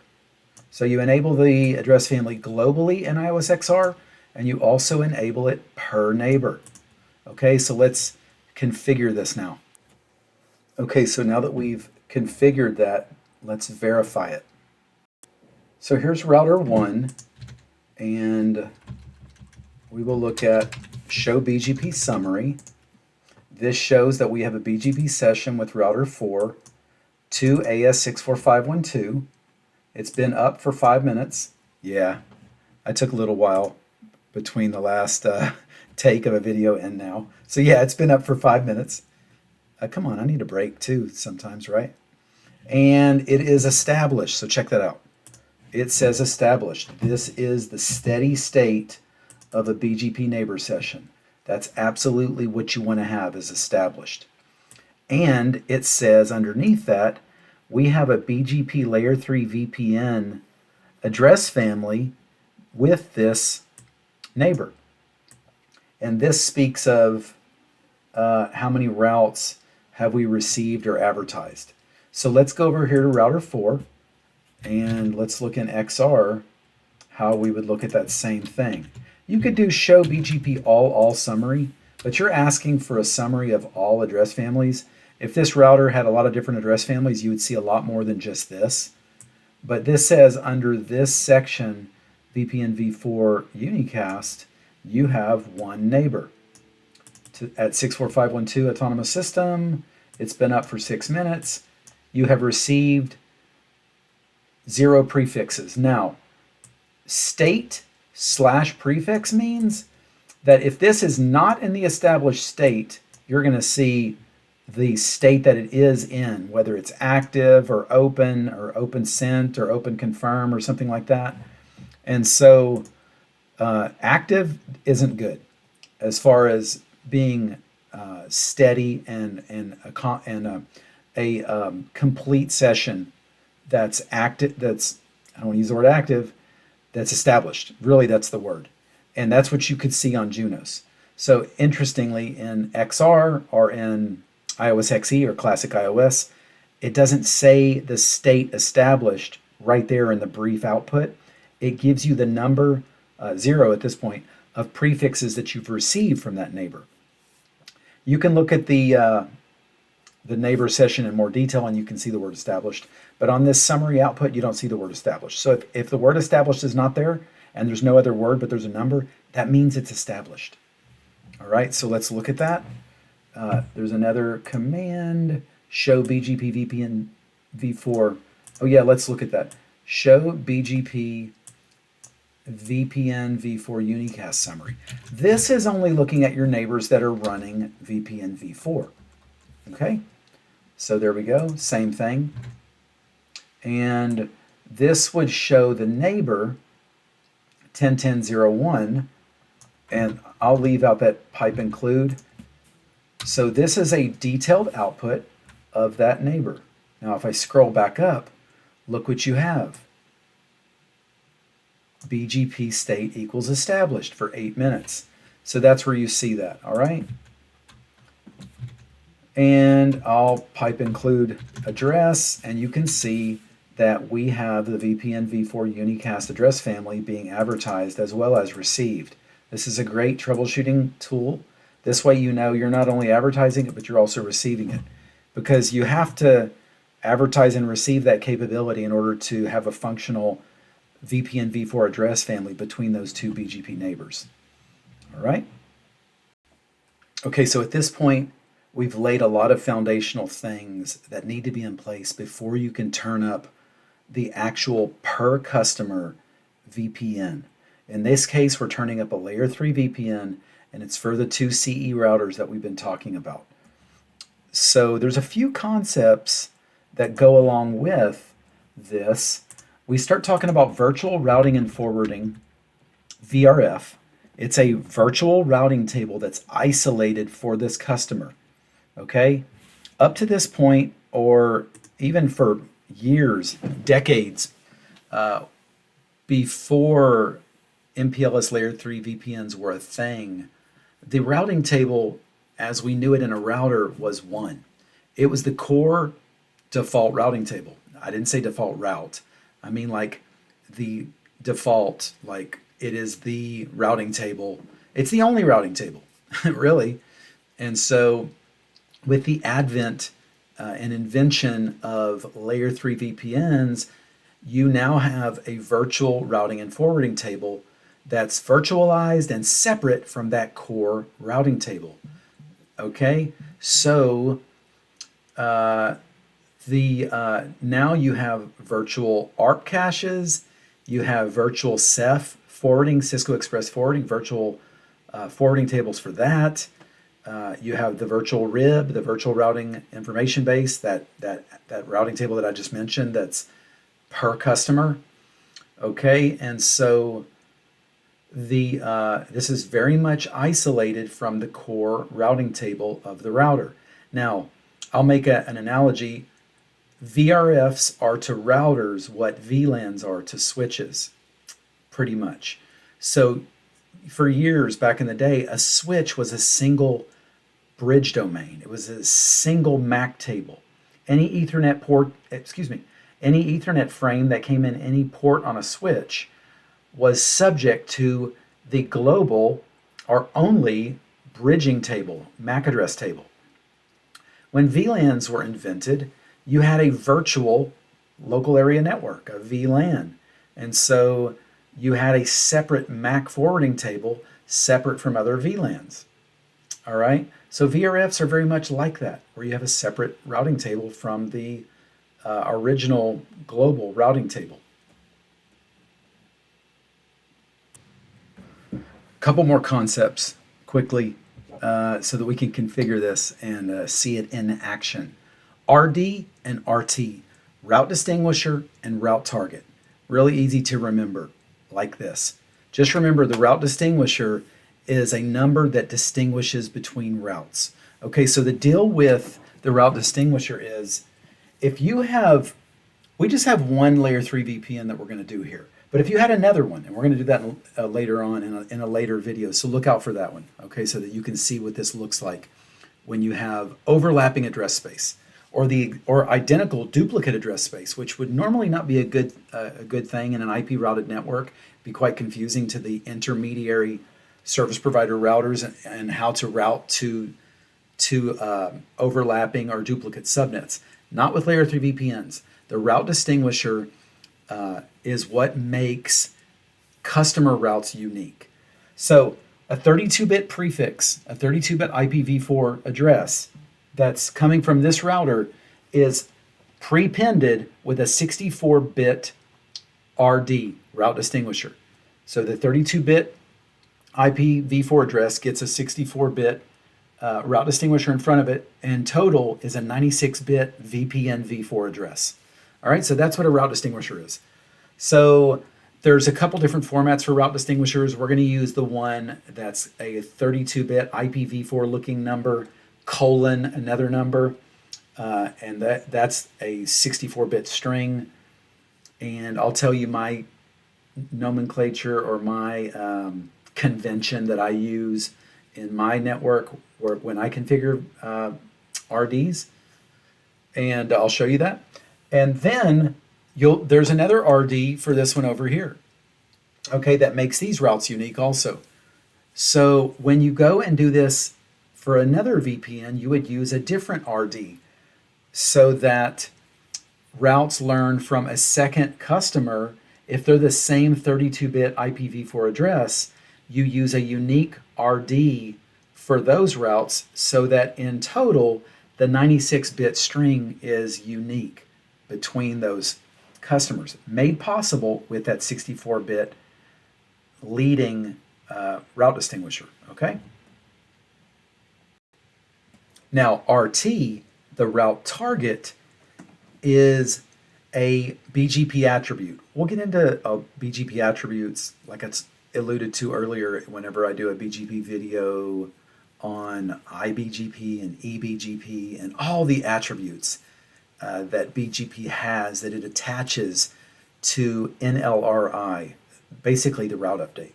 So you enable the address family globally in iOS XR, and you also enable it per neighbor. Okay, so let's configure this now. Okay, so now that we've configured that, let's verify it. So here's router 1, and we will look at show BGP summary. This shows that we have a BGP session with router 4 to AS64512. It's been up for 5 minutes. Yeah, I took a little while between the last take of a video and now. So yeah, it's been up for 5 minutes. Come on, I need a break too sometimes, right? And it is established, so check that out. It says established. This is the steady state of a BGP neighbor session. That's absolutely what you want to have, is established. And it says underneath that, we have a BGP layer 3 VPN address family with this neighbor. And this speaks of how many routes have we received or advertised. So let's go over here to router 4, and let's look in XR how we would look at that same thing. You could do show BGP all summary, but you're asking for a summary of all address families. If this router had a lot of different address families, you would see a lot more than just this. But this says under this section, VPN v4 unicast, you have one neighbor. At 64512 autonomous system, it's been up for 6 minutes. You have received 0 prefixes. Now, state/prefix means that if this is not in the established state, you're going to see the state that it is in, whether it's active or open sent or open confirm or something like that. And so active isn't good as far as being steady and a complete session that's active, that's, I don't want to use the word active, that's established. Really, that's the word. And that's what you could see on Junos. So interestingly, in XR or in iOS XE or classic iOS, it doesn't say the state established right there in the brief output. It gives you the number, 0 at this point, of prefixes that you've received from that neighbor. You can look at the neighbor session in more detail and you can see the word established. But on this summary output, you don't see the word established. So if the word established is not there and there's no other word but there's a number, that means it's established. All right, so let's look at that. There's another command, show BGP VPN v4. Oh yeah, let's look at that. Show BGP VPN v4 unicast summary. This is only looking at your neighbors that are running VPN v4. Okay, so there we go, same thing. And this would show the neighbor 101001, and I'll leave out that pipe include. So this is a detailed output of that neighbor. Now if I scroll back up, look what you have. BGP state equals established for 8 minutes. So that's where you see that, all right? And I'll pipe include address, and you can see that we have the VPN v4 unicast address family being advertised as well as received. This is a great troubleshooting tool. This way you know you're not only advertising it, but you're also receiving it, because you have to advertise and receive that capability in order to have a functional VPN v4 address family between those two BGP neighbors. All right? Okay, so at this point, we've laid a lot of foundational things that need to be in place before you can turn up the actual per customer VPN. In this case, we're turning up a layer 3 VPN, and it's for the two CE routers that we've been talking about. So there's a few concepts that go along with this. We start talking about virtual routing and forwarding, VRF. It's a virtual routing table that's isolated for this customer. Okay? Up to this point, or even for years, decades, before MPLS layer 3 VPNs were a thing, the routing table as we knew it in a router was one. It was the core default routing table. I didn't say default route. I mean like the default, like it is the routing table. It's the only routing table, really. And so with the advent and invention of layer 3 VPNs, you now have a virtual routing and forwarding table that's virtualized and separate from that core routing table. Okay, so now you have virtual ARP caches, you have virtual CEF forwarding, Cisco Express forwarding, virtual forwarding tables for that. You have the virtual RIB, the virtual routing information base, that routing table that I just mentioned that's per customer. Okay, and so this is very much isolated from the core routing table of the router. Now, I'll make an analogy. VRFs are to routers what VLANs are to switches, pretty much. So for years back in the day, a switch was a single bridge domain. It was a single MAC table. Any Ethernet frame that came in any port on a switch was subject to the global or only bridging table, MAC address table. When VLANs were invented, you had a virtual local area network, a VLAN. And so you had a separate MAC forwarding table separate from other VLANs. All right, so VRFs are very much like that, where you have a separate routing table from the original global routing table. A couple more concepts quickly so that we can configure this and see it in action. RD and RT, route distinguisher and route target. Really easy to remember, like this. Just remember the route distinguisher is a number that distinguishes between routes. Okay, so the deal with the route distinguisher is if you have, we just have one layer 3 VPN that we're going to do here. But if you had another one, and we're going to do that later on in a later video, so look out for that one, okay, so that you can see what this looks like when you have overlapping address space or identical duplicate address space, which would normally not be a good thing in an IP routed network, be quite confusing to the intermediary service provider routers and how to route to overlapping or duplicate subnets. Not with layer 3 VPNs. The route distinguisher is what makes customer routes unique. So a 32-bit prefix, a 32-bit IPv4 address that's coming from this router is prepended with a 64-bit RD, route distinguisher. So the 32-bit IPv4 address gets a 64-bit route distinguisher in front of it, and total is a 96-bit VPN v4 address. All right, so that's what a route distinguisher is. So There's a couple different formats for route distinguishers. We're going to use the one that's a 32-bit IPv4 looking number, colon another number, and that's a 64-bit string. And I'll tell you my nomenclature or my convention that I use in my network when I configure RDs, and I'll show you that. And then there's another RD for this one over here, okay, that makes these routes unique also. So when you go and do this for another VPN, you would use a different RD so that routes learn from a second customer. If they're the same 32-bit IPv4 address, you use a unique RD for those routes so that in total, the 96-bit string is unique between those customers, made possible with that 64-bit leading route distinguisher, okay? Now, RT, the route target, is a BGP attribute. We'll get into BGP attributes like it's alluded to earlier whenever I do a BGP video on iBGP and eBGP and all the attributes that BGP has that it attaches to NLRI, basically the route update.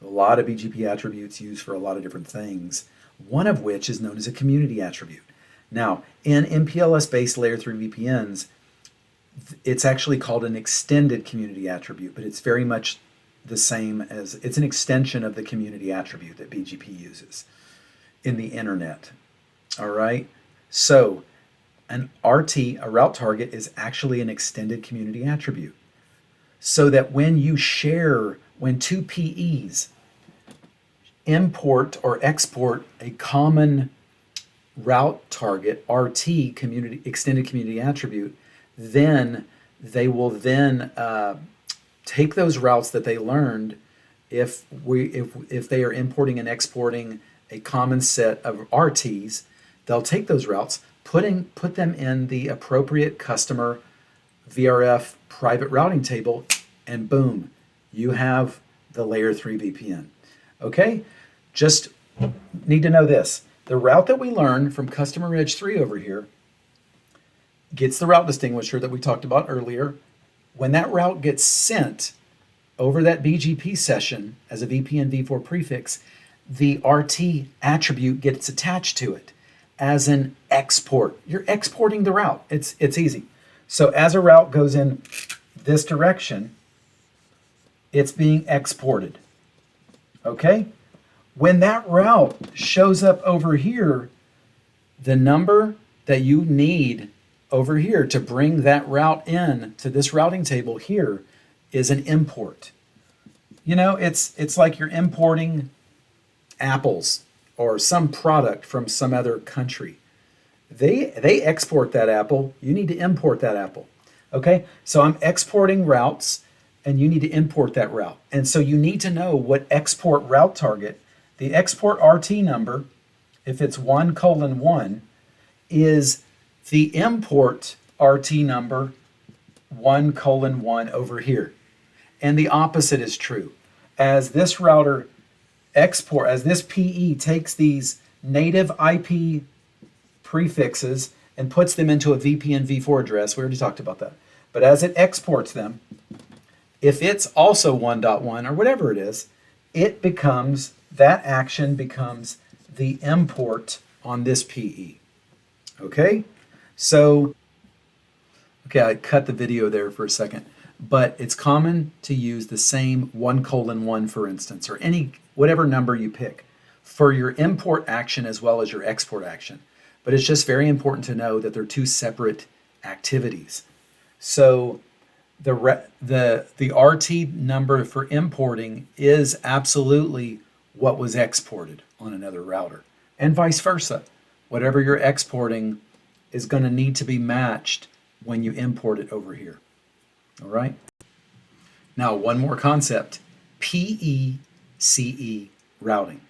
A lot of BGP attributes used for a lot of different things, one of which is known as a community attribute. Now, in MPLS-based Layer 3 VPNs, it's actually called an extended community attribute, but it's very much the same as, it's an extension of the community attribute that BGP uses in the internet. All right, so an RT, a route target, is actually an extended community attribute. So that when you share, when two PEs import or export a common route target, RT, community extended community attribute, then they will then take those routes that they learned if they are importing and exporting a common set of RTs, they'll take those routes, put them in the appropriate customer VRF private routing table, and boom, you have the Layer 3 VPN. Okay, just need to know this. The route that we learn from customer edge 3 over here gets the route distinguisher that we talked about earlier. When that route gets sent over that BGP session as a VPN v4 prefix, the RT attribute gets attached to it as an export. You're exporting the route. It's easy. So as a route goes in this direction, it's being exported. Okay? When that route shows up over here, the number that you need over here to bring that route in to this routing table here is an import. You know, it's like you're importing apples or some product from some other country. They export that apple. You need to import that apple. Okay? So I'm exporting routes and you need to import that route. And so you need to know what export route target, the export RT number, if it's 1:1, is the import RT number 1:1 over here. And the opposite is true. As this router as this PE takes these native IP prefixes and puts them into a VPN v4 address, we already talked about that. But as it exports them, if it's also 1.1 or whatever it is, that action becomes the import on this PE. Okay? So, okay, I cut the video there for a second, but it's common to use the same 1:1, for instance, or whatever number you pick for your import action as well as your export action. But it's just very important to know that they're two separate activities. So the RT number for importing is absolutely what was exported on another router, and vice versa. Whatever you're exporting is going to need to be matched when you import it over here. All right? Now, one more concept, PE-CE routing.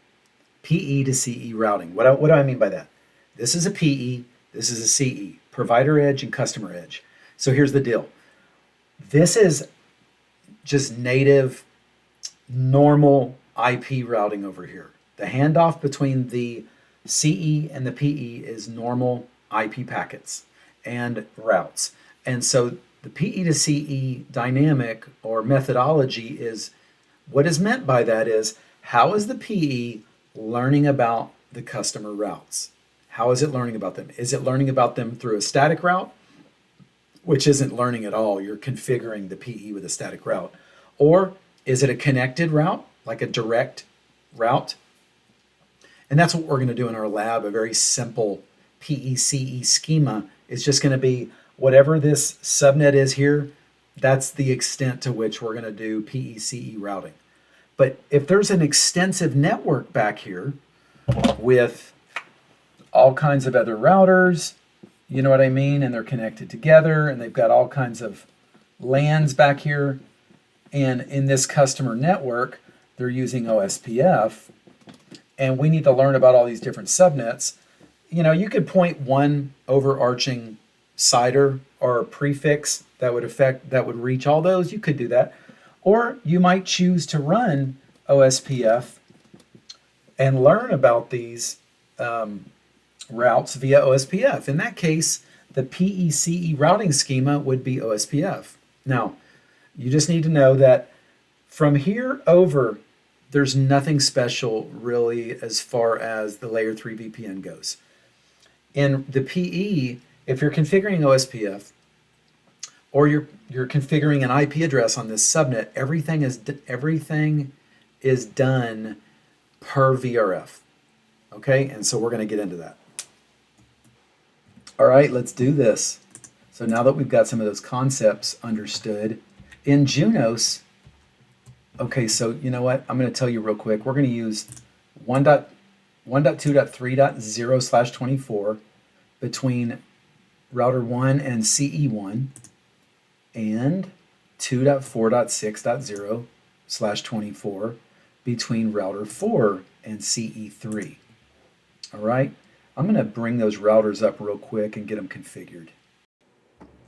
PE to CE routing. What do I mean by that? This is a PE, this is a CE, provider edge and customer edge. So here's the deal. This is just native, normal IP routing over here. The handoff between the CE and the PE is normal IP packets and routes. And so the PE to CE dynamic or methodology is, what is meant by that is, how is the PE learning about the customer routes? How is it learning about them? Is it learning about them through a static route, which isn't learning at all? You're configuring the PE with a static route. Or is it a connected route, like a direct route? And that's what we're going to do in our lab. A very simple PE-CE schema is just going to be whatever this subnet is here, that's the extent to which we're going to do PE-CE routing. But if there's an extensive network back here with all kinds of other routers, you know what I mean, and they're connected together, and they've got all kinds of LANs back here, and in this customer network, they're using OSPF, and we need to learn about all these different subnets. You know, you could point one overarching CIDR or prefix that would reach all those. You could do that. Or you might choose to run OSPF and learn about these routes via OSPF. In that case, the PE-CE routing schema would be OSPF. Now, you just need to know that from here over, there's nothing special really as far as the layer 3 VPN goes. In the PE, if you're configuring OSPF or you're configuring an IP address on this subnet, everything is done per VRF. Okay, and so we're going to get into that. All right, let's do this. So now that we've got some of those concepts understood, in Junos, okay, so you know what? I'm going to tell you real quick. We're going to use 1.2.3.0/24 between router 1 and CE1 and 2.4.6.0/24 between router 4 and CE3. All right, I'm going to bring those routers up real quick and get them configured.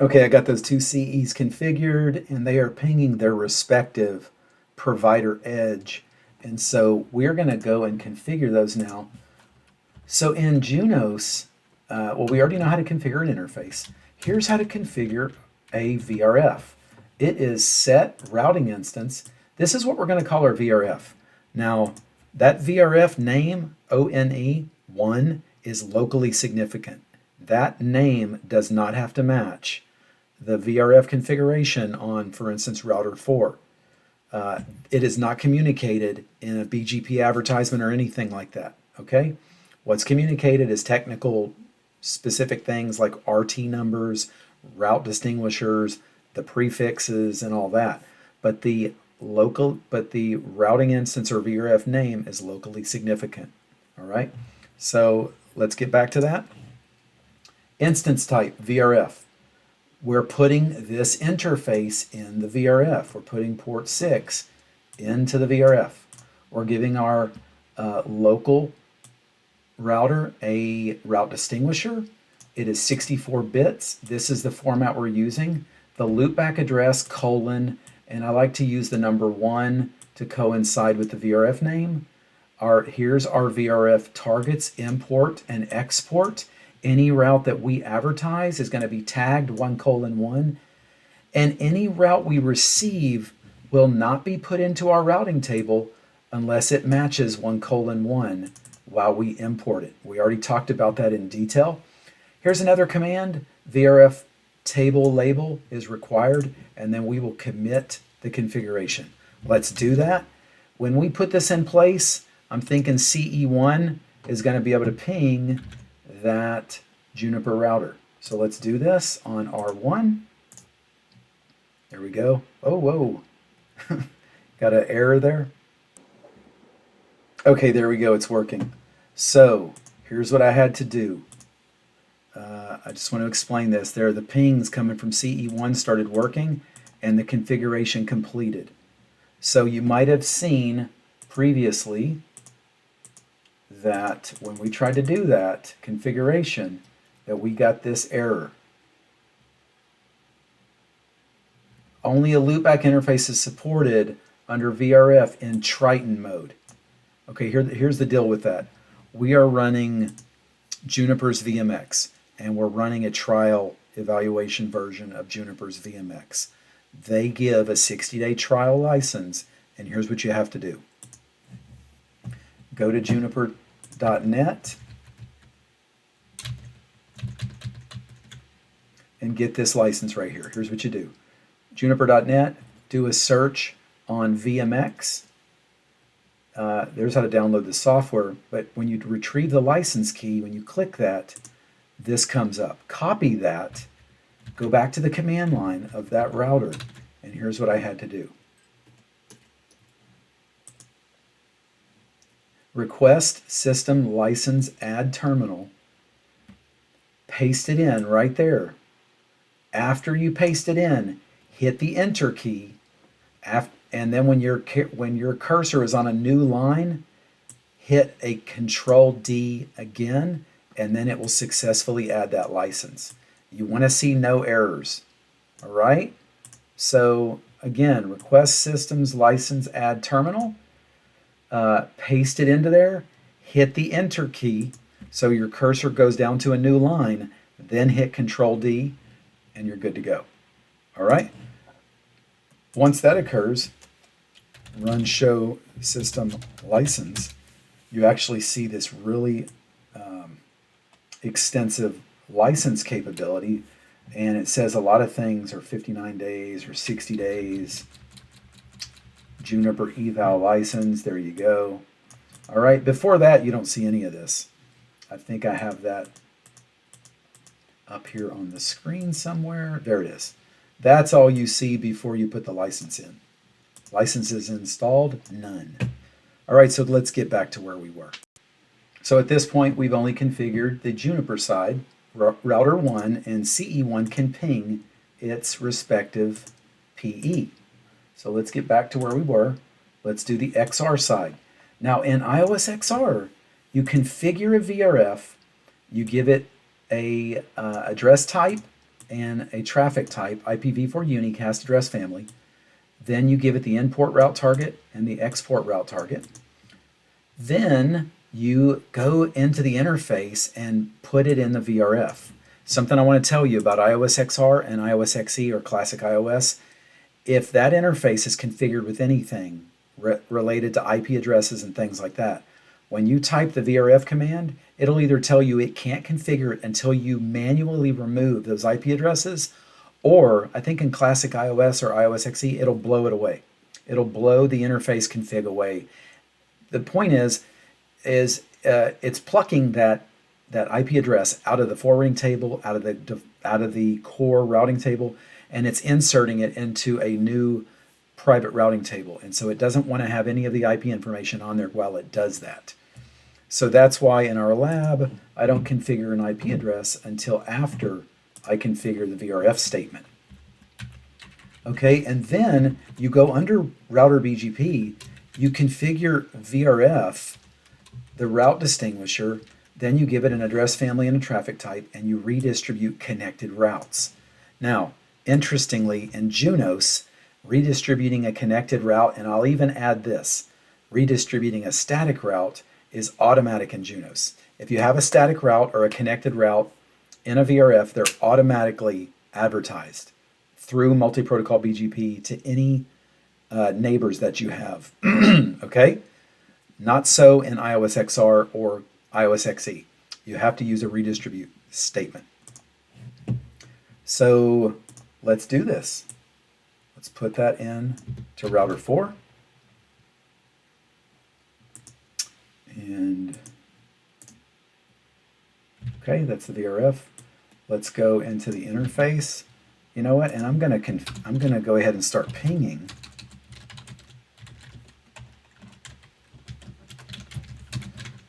Okay, I got those two CEs configured, and they are pinging their respective provider edge. And so we're going to go and configure those now. So in Junos, well, we already know how to configure an interface. Here's how to configure a VRF. It is set routing instance. This is what we're going to call our VRF. Now, that VRF name, ONE1, is locally significant. That name does not have to match the VRF configuration on, for instance, router 4. It is not communicated in a BGP advertisement or anything like that, okay? What's communicated is technical specific things like RT numbers, route distinguishers, the prefixes, and all that. But the routing instance or VRF name is locally significant, all right? So let's get back to that. Instance type, VRF. We're putting this interface in the VRF. We're putting port 6 into the VRF. We're giving our local router a route distinguisher. It is 64 bits. This is the format we're using. The loopback address, colon, and I like to use the number 1 to coincide with the VRF name. Here's our VRF targets, import and export. Any route that we advertise is going to be tagged 1:1, and any route we receive will not be put into our routing table unless it matches 1:1 while we import it. We already talked about that in detail. Here's another command. VRF table label is required, and then we will commit the configuration. Let's do that. When we put this in place, I'm thinking CE1 is going to be able to ping that Juniper router. So let's do this on R1. There we go. Oh, whoa. Got an error there. Okay, there we go. It's working. So here's what I had to do. I just want to explain this. There are the pings coming from CE1 started working and the configuration completed. So you might have seen previously that when we tried to do that configuration, that we got this error. Only a loopback interface is supported under VRF in Triton mode. Okay, here's the deal with that. We are running Juniper's VMX, and we're running a trial evaluation version of Juniper's VMX. They give a 60-day trial license, and here's what you have to do. Go to juniper.net and get this license right here. Here's what you do. Juniper.net, do a search on VMX. There's how to download the software, but when you retrieve the license key, when you click that, this comes up. Copy that, go back to the command line of that router, and here's what I had to do. Request system license add terminal. Paste it in right there. After you paste it in, hit the enter key, and then when your cursor is on a new line, hit a Control D again, and then it will successfully add that license. You want to see no errors. All right? So again, request systems license add terminal. Paste it into there, hit the enter key so your cursor goes down to a new line, then hit Control D, and you're good to go. All right? Once that occurs, run show system license, you actually see this really extensive license capability, and it says a lot of things are 59 days or 60 days. Juniper eval license, there you go. All right, before that, you don't see any of this. I think I have that up here on the screen somewhere. There it is. That's all you see before you put the license in. Licenses installed? None. All right, so let's get back to where we were. So at this point, we've only configured the Juniper side. Router 1 and CE1 can ping its respective PE. So let's get back to where we were. Let's do the XR side. Now in iOS XR, you configure a VRF, you give it a address type and a traffic type, IPv4 unicast address family. Then you give it the import route target and the export route target. Then you go into the interface and put it in the VRF. Something I want to tell you about iOS XR and iOS XE or classic iOS, if that interface is configured with anything related to IP addresses and things like that, when you type the VRF command, it'll either tell you it can't configure it until you manually remove those IP addresses, or I think in classic iOS or iOS XE, it'll blow it away. It'll blow the interface config away. The point is it's plucking that IP address out of the forwarding table, out of the core routing table, and it's inserting it into a new private routing table. And so it doesn't want to have any of the IP information on there while it does that. So that's why in our lab, I don't configure an IP address until after I configure the VRF statement. Okay, and then you go under router BGP, you configure VRF, the route distinguisher, then you give it an address family and a traffic type, and you redistribute connected routes. Now, interestingly, in Junos, redistributing a connected route, and I'll even add this, redistributing a static route is automatic in Junos. If you have a static route or a connected route in a VRF, they're automatically advertised through multi-protocol BGP to any neighbors that you have. Okay? Not so in iOS XR or iOS XE. You have to use a redistribute statement. So let's do this. Let's put that in to router 4. And okay, that's the VRF. Let's go into the interface. You know what? And I'm gonna go ahead and start pinging.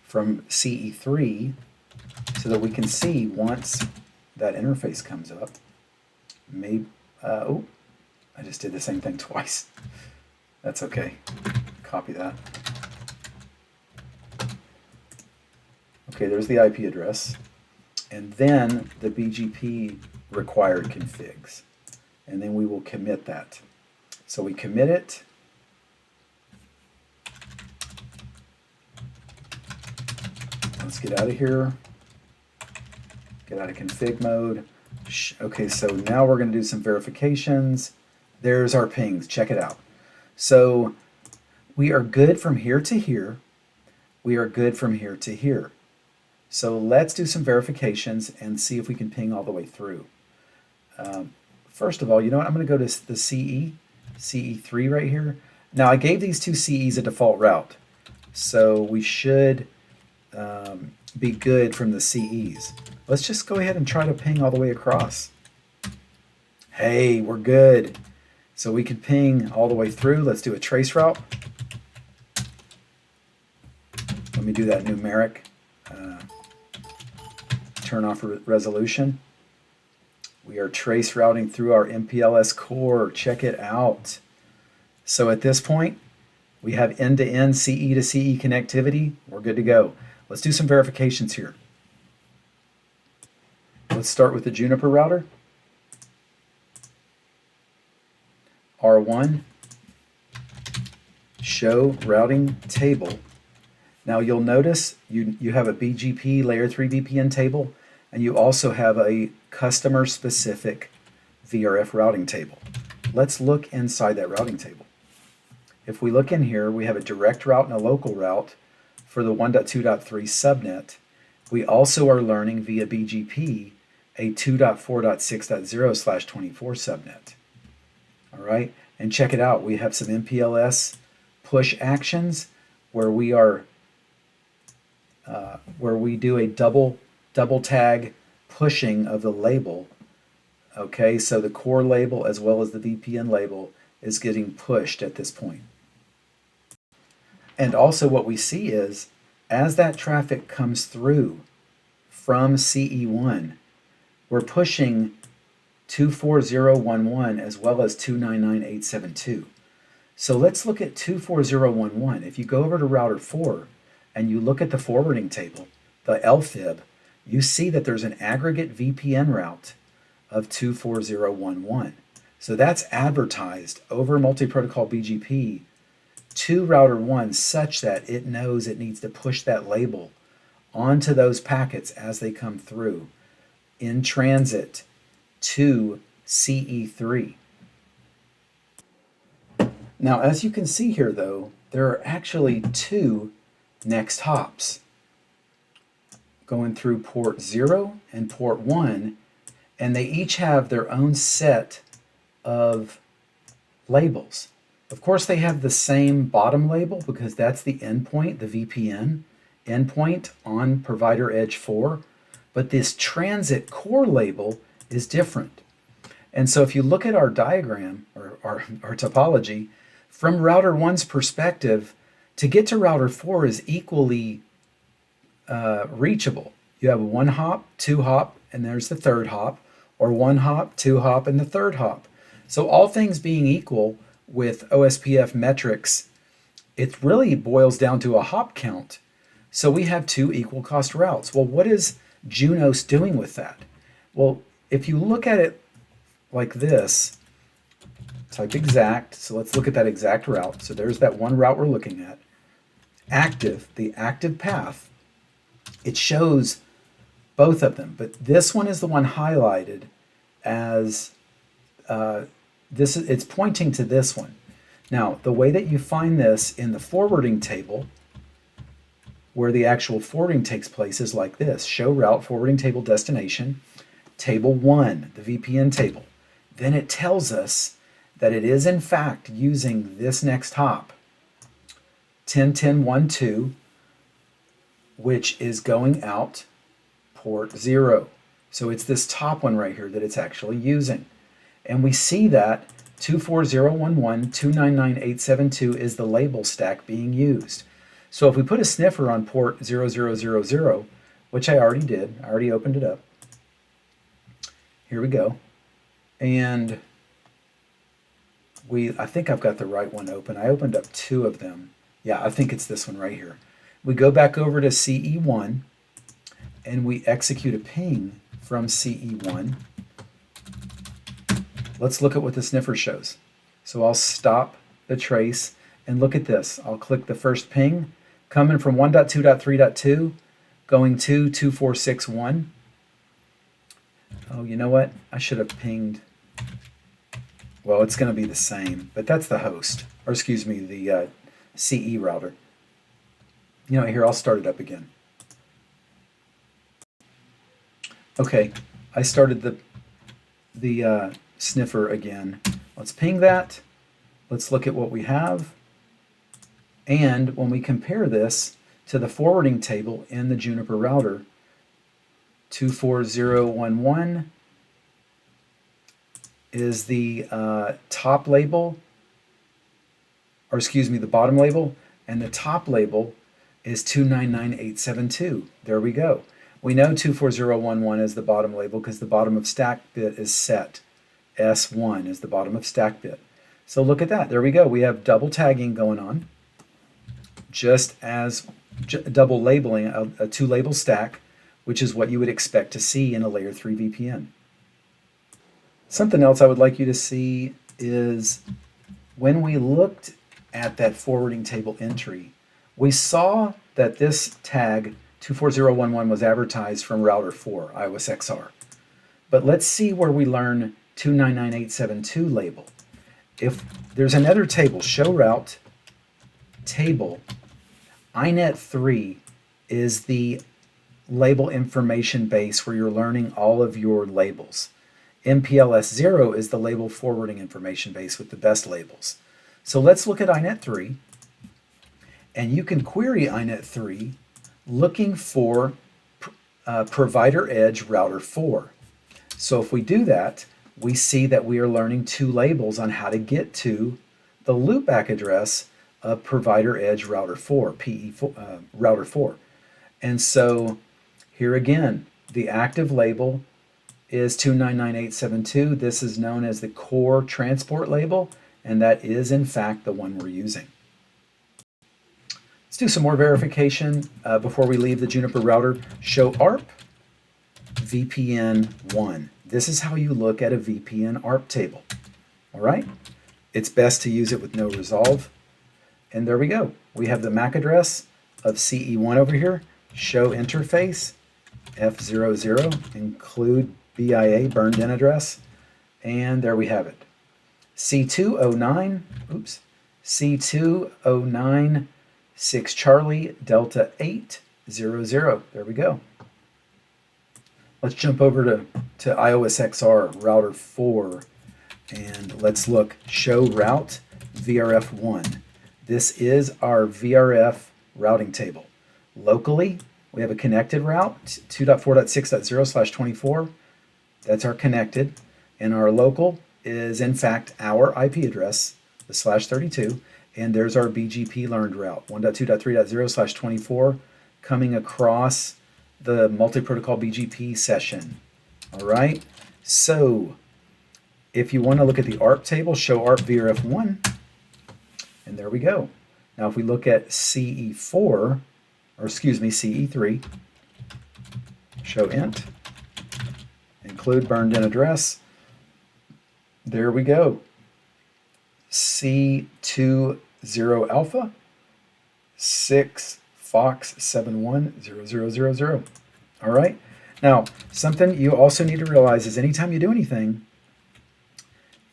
From CE3 so that we can see once that interface comes up. Maybe, oh, I just did the same thing twice. That's okay. Copy that. Okay, there's the IP address. And then the BGP required configs. and then we will commit that. So we commit it. Let's get out of here. Get out of config mode. Okay, so now we're going to do some verifications. There's our pings. Check it out. So we are good from here to here. We are good from here to here. So let's do some verifications and see if we can ping all the way through. First of all, you know what? I'm going to go to the CE3 right here. Now I gave these two CEs a default route, so we should be good from the CEs. Let's just go ahead and try to ping all the way across. Hey, we're good. So we can ping all the way through. Let's do a trace route. Let me do that numeric. Turn off resolution. We are trace routing through our MPLS core. Check it out. So at this point, we have end-to-end CE to CE connectivity. We're good to go. Let's do some verifications here. Let's start with the Juniper router. R1, show routing table. Now you'll notice you have a BGP layer 3 VPN table, and you also have a customer specific VRF routing table. Let's look inside that routing table. If we look in here, we have a direct route and a local route for the 1.2.3 subnet. We also are learning via BGP a 2.4.6.0/24 subnet. All right, and check it out. We have some MPLS push actions where we are where we do a double tag pushing of the label. Okay, so the core label as well as the VPN label is getting pushed at this point. And also what we see is as that traffic comes through from CE1, we're pushing 24011 as well as 299.872. So let's look at 24011. If you go over to router 4 and you look at the forwarding table, the lfib, you see that there's an aggregate VPN route of 24011. So that's advertised over multi-protocol BGP to router 1 such that it knows it needs to push that label onto those packets as they come through in transit to CE3. Now, as you can see here, though, there are actually two next hops going through port 0 and port 1, and they each have their own set of labels. Of course, they have the same bottom label because that's the endpoint, the VPN endpoint on provider edge 4, but this transit core label is different. And so if you look at our diagram or our topology, from router 1's perspective, to get to router 4 is equally reachable. You have 1 hop, 2 hop, and there's the 3rd hop, or 1 hop, 2 hop, and the 3rd hop. So all things being equal with OSPF metrics, it really boils down to a hop count. So we have 2 equal cost routes. Well, what is Junos doing with that? Well, if you look at it like this, type exact, so let's look at that exact route. So there's that one route we're looking at. Active, the active path, it shows both of them, but this one is the one highlighted as it's pointing to this one. Now, the way that you find this in the forwarding table, where the actual forwarding takes place, is like this: show route forwarding table destination, table 1, the VPN table. Then it tells us that it is in fact using this next hop, 10.10.1.2, which is going out port 0. So it's this top one right here that it's actually using. And we see that 24011, 299.872 is the label stack being used. So if we put a sniffer on port 0000, which I already did, I already opened it up. Here we go. And I think I've got the right one open. I opened up 2 of them. Yeah, I think it's this one right here. We go back over to CE1 and we execute a ping from CE1. let's look at what the sniffer shows. So I'll stop the trace and look at this. I'll click the first ping coming from 1.2.3.2 going to 2461. Oh, you know what? I should have pinged. Well, it's going to be the same, but that's the host, or excuse me, the CE router. You know, here, I'll start it up again. Okay, I started the sniffer again. Let's ping that. Let's look at what we have. And when we compare this to the forwarding table in the Juniper router, 24011 is the top label, or excuse me, the bottom label, and the top label is 299872. There we go. We know 24011 is the bottom label because the bottom of stack bit is set. S1 is the bottom of stack bit. So look at that. There we go. We have double tagging going on, just as double labeling, a two-label stack, which is what you would expect to see in a layer 3 VPN. Something else I would like you to see is when we looked at that forwarding table entry, we saw that this tag 24011 was advertised from router 4, IOSXR. But let's see where we learn 299872 label. If there's another table, show route table, INET3 is the label information base where you're learning all of your labels. MPLS 0 is the label forwarding information base with the best labels. So let's look at INET3, and you can query INET3 looking for provider edge router 4. So if we do that, we see that we are learning two labels on how to get to the loopback address of provider edge router 4, router 4. And so here again, the active label is 299872. This is known as the core transport label, and that is in fact the one we're using. Let's do some more verification before we leave the Juniper router. Show ARP VPN 1. This is how you look at a VPN ARP table. All right? It's best to use it with no resolve. And there we go. We have the MAC address of CE1 over here. Show interface F00, include BIA burned in address. And there we have it. C209, oops, C209 6 Charlie Delta 800. There we go. Let's jump over to IOSXR router 4 and let's look. Show route VRF 1. This is our VRF routing table. Locally, we have a connected route 2.4.6.0/24. That's our connected. And our local is in fact our IP address, the /32. And there's our BGP learned route 1.2.3.0/24 coming across the multi-protocol BGP session. All right. So if you want to look at the ARP table, show ARP VRF1. And there we go. Now if we look at CE4, or excuse me, CE3, show int, include burned in address. There we go. C20 alpha 6 Fox 710000. All right. Now, something you also need to realize is anytime you do anything,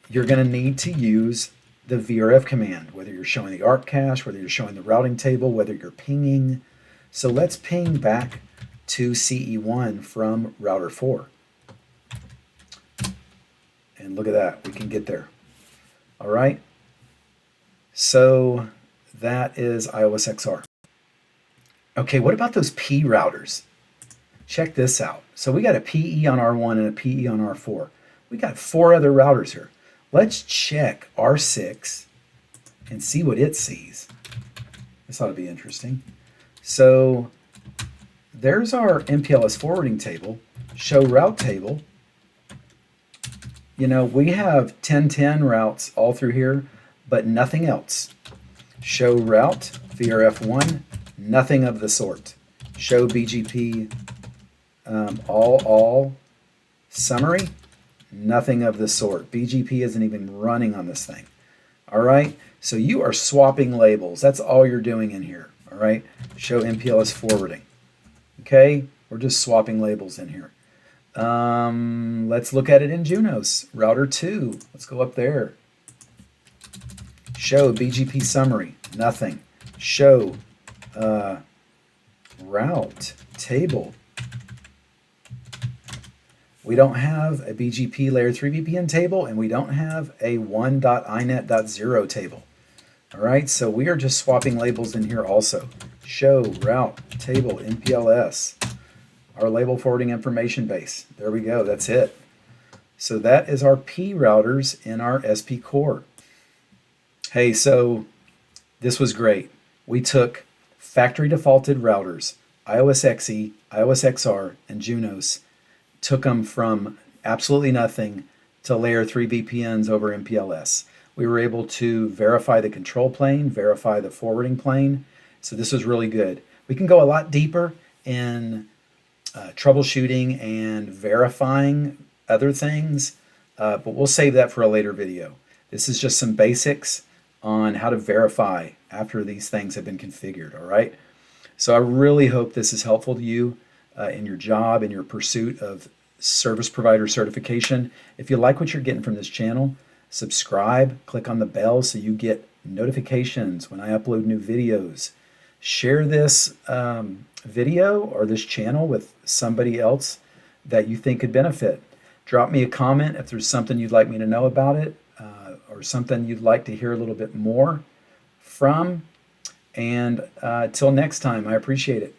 you're going to need to use the VRF command, whether you're showing the ARP cache, whether you're showing the routing table, whether you're pinging. So let's ping back to CE1 from router 4. And look at that, we can get there. All right. So that is IOSXR. Okay, what about those P routers? Check this out. So we got a PE on R1 and a PE on R4. We got 4 other routers here. Let's check R6 and see what it sees. This ought to be interesting. So there's our MPLS forwarding table, show route table. You know, we have 1010 routes all through here, but nothing else. Show route, VRF1, nothing of the sort. Show BGP, all summary, Nothing of the sort. BGP isn't even running on this thing. All right, so you are swapping labels. That's all you're doing in here. All right, show MPLS forwarding. Okay, we're just swapping labels in here. Let's look at it in Junos. Router 2, let's go up there. Show BGP summary, nothing. Show route table. We don't have a BGP layer 3 VPN table, and we don't have a 1.inet.0 table. All right, so we are just swapping labels in here also. Show route table MPLS, our label forwarding information base. There we go, that's it. So that is our P routers in our SP core. Hey, so this was great. We took factory defaulted routers, IOS-XE, IOS-XR, and Junos, took them from absolutely nothing to layer 3 VPNs over MPLS. We were able to verify the control plane, verify the forwarding plane. So this was really good. We can go a lot deeper in troubleshooting and verifying other things, but we'll save that for a later video. This is just some basics on how to verify after these things have been configured, all right? So I really hope this is helpful to you in your job, in your pursuit of service provider certification. If you like what you're getting from this channel, subscribe, click on the bell so you get notifications when I upload new videos. Share this video or this channel with somebody else that you think could benefit. Drop me a comment if there's something you'd like me to know about it, or something you'd like to hear a little bit more from. And till next time, I appreciate it.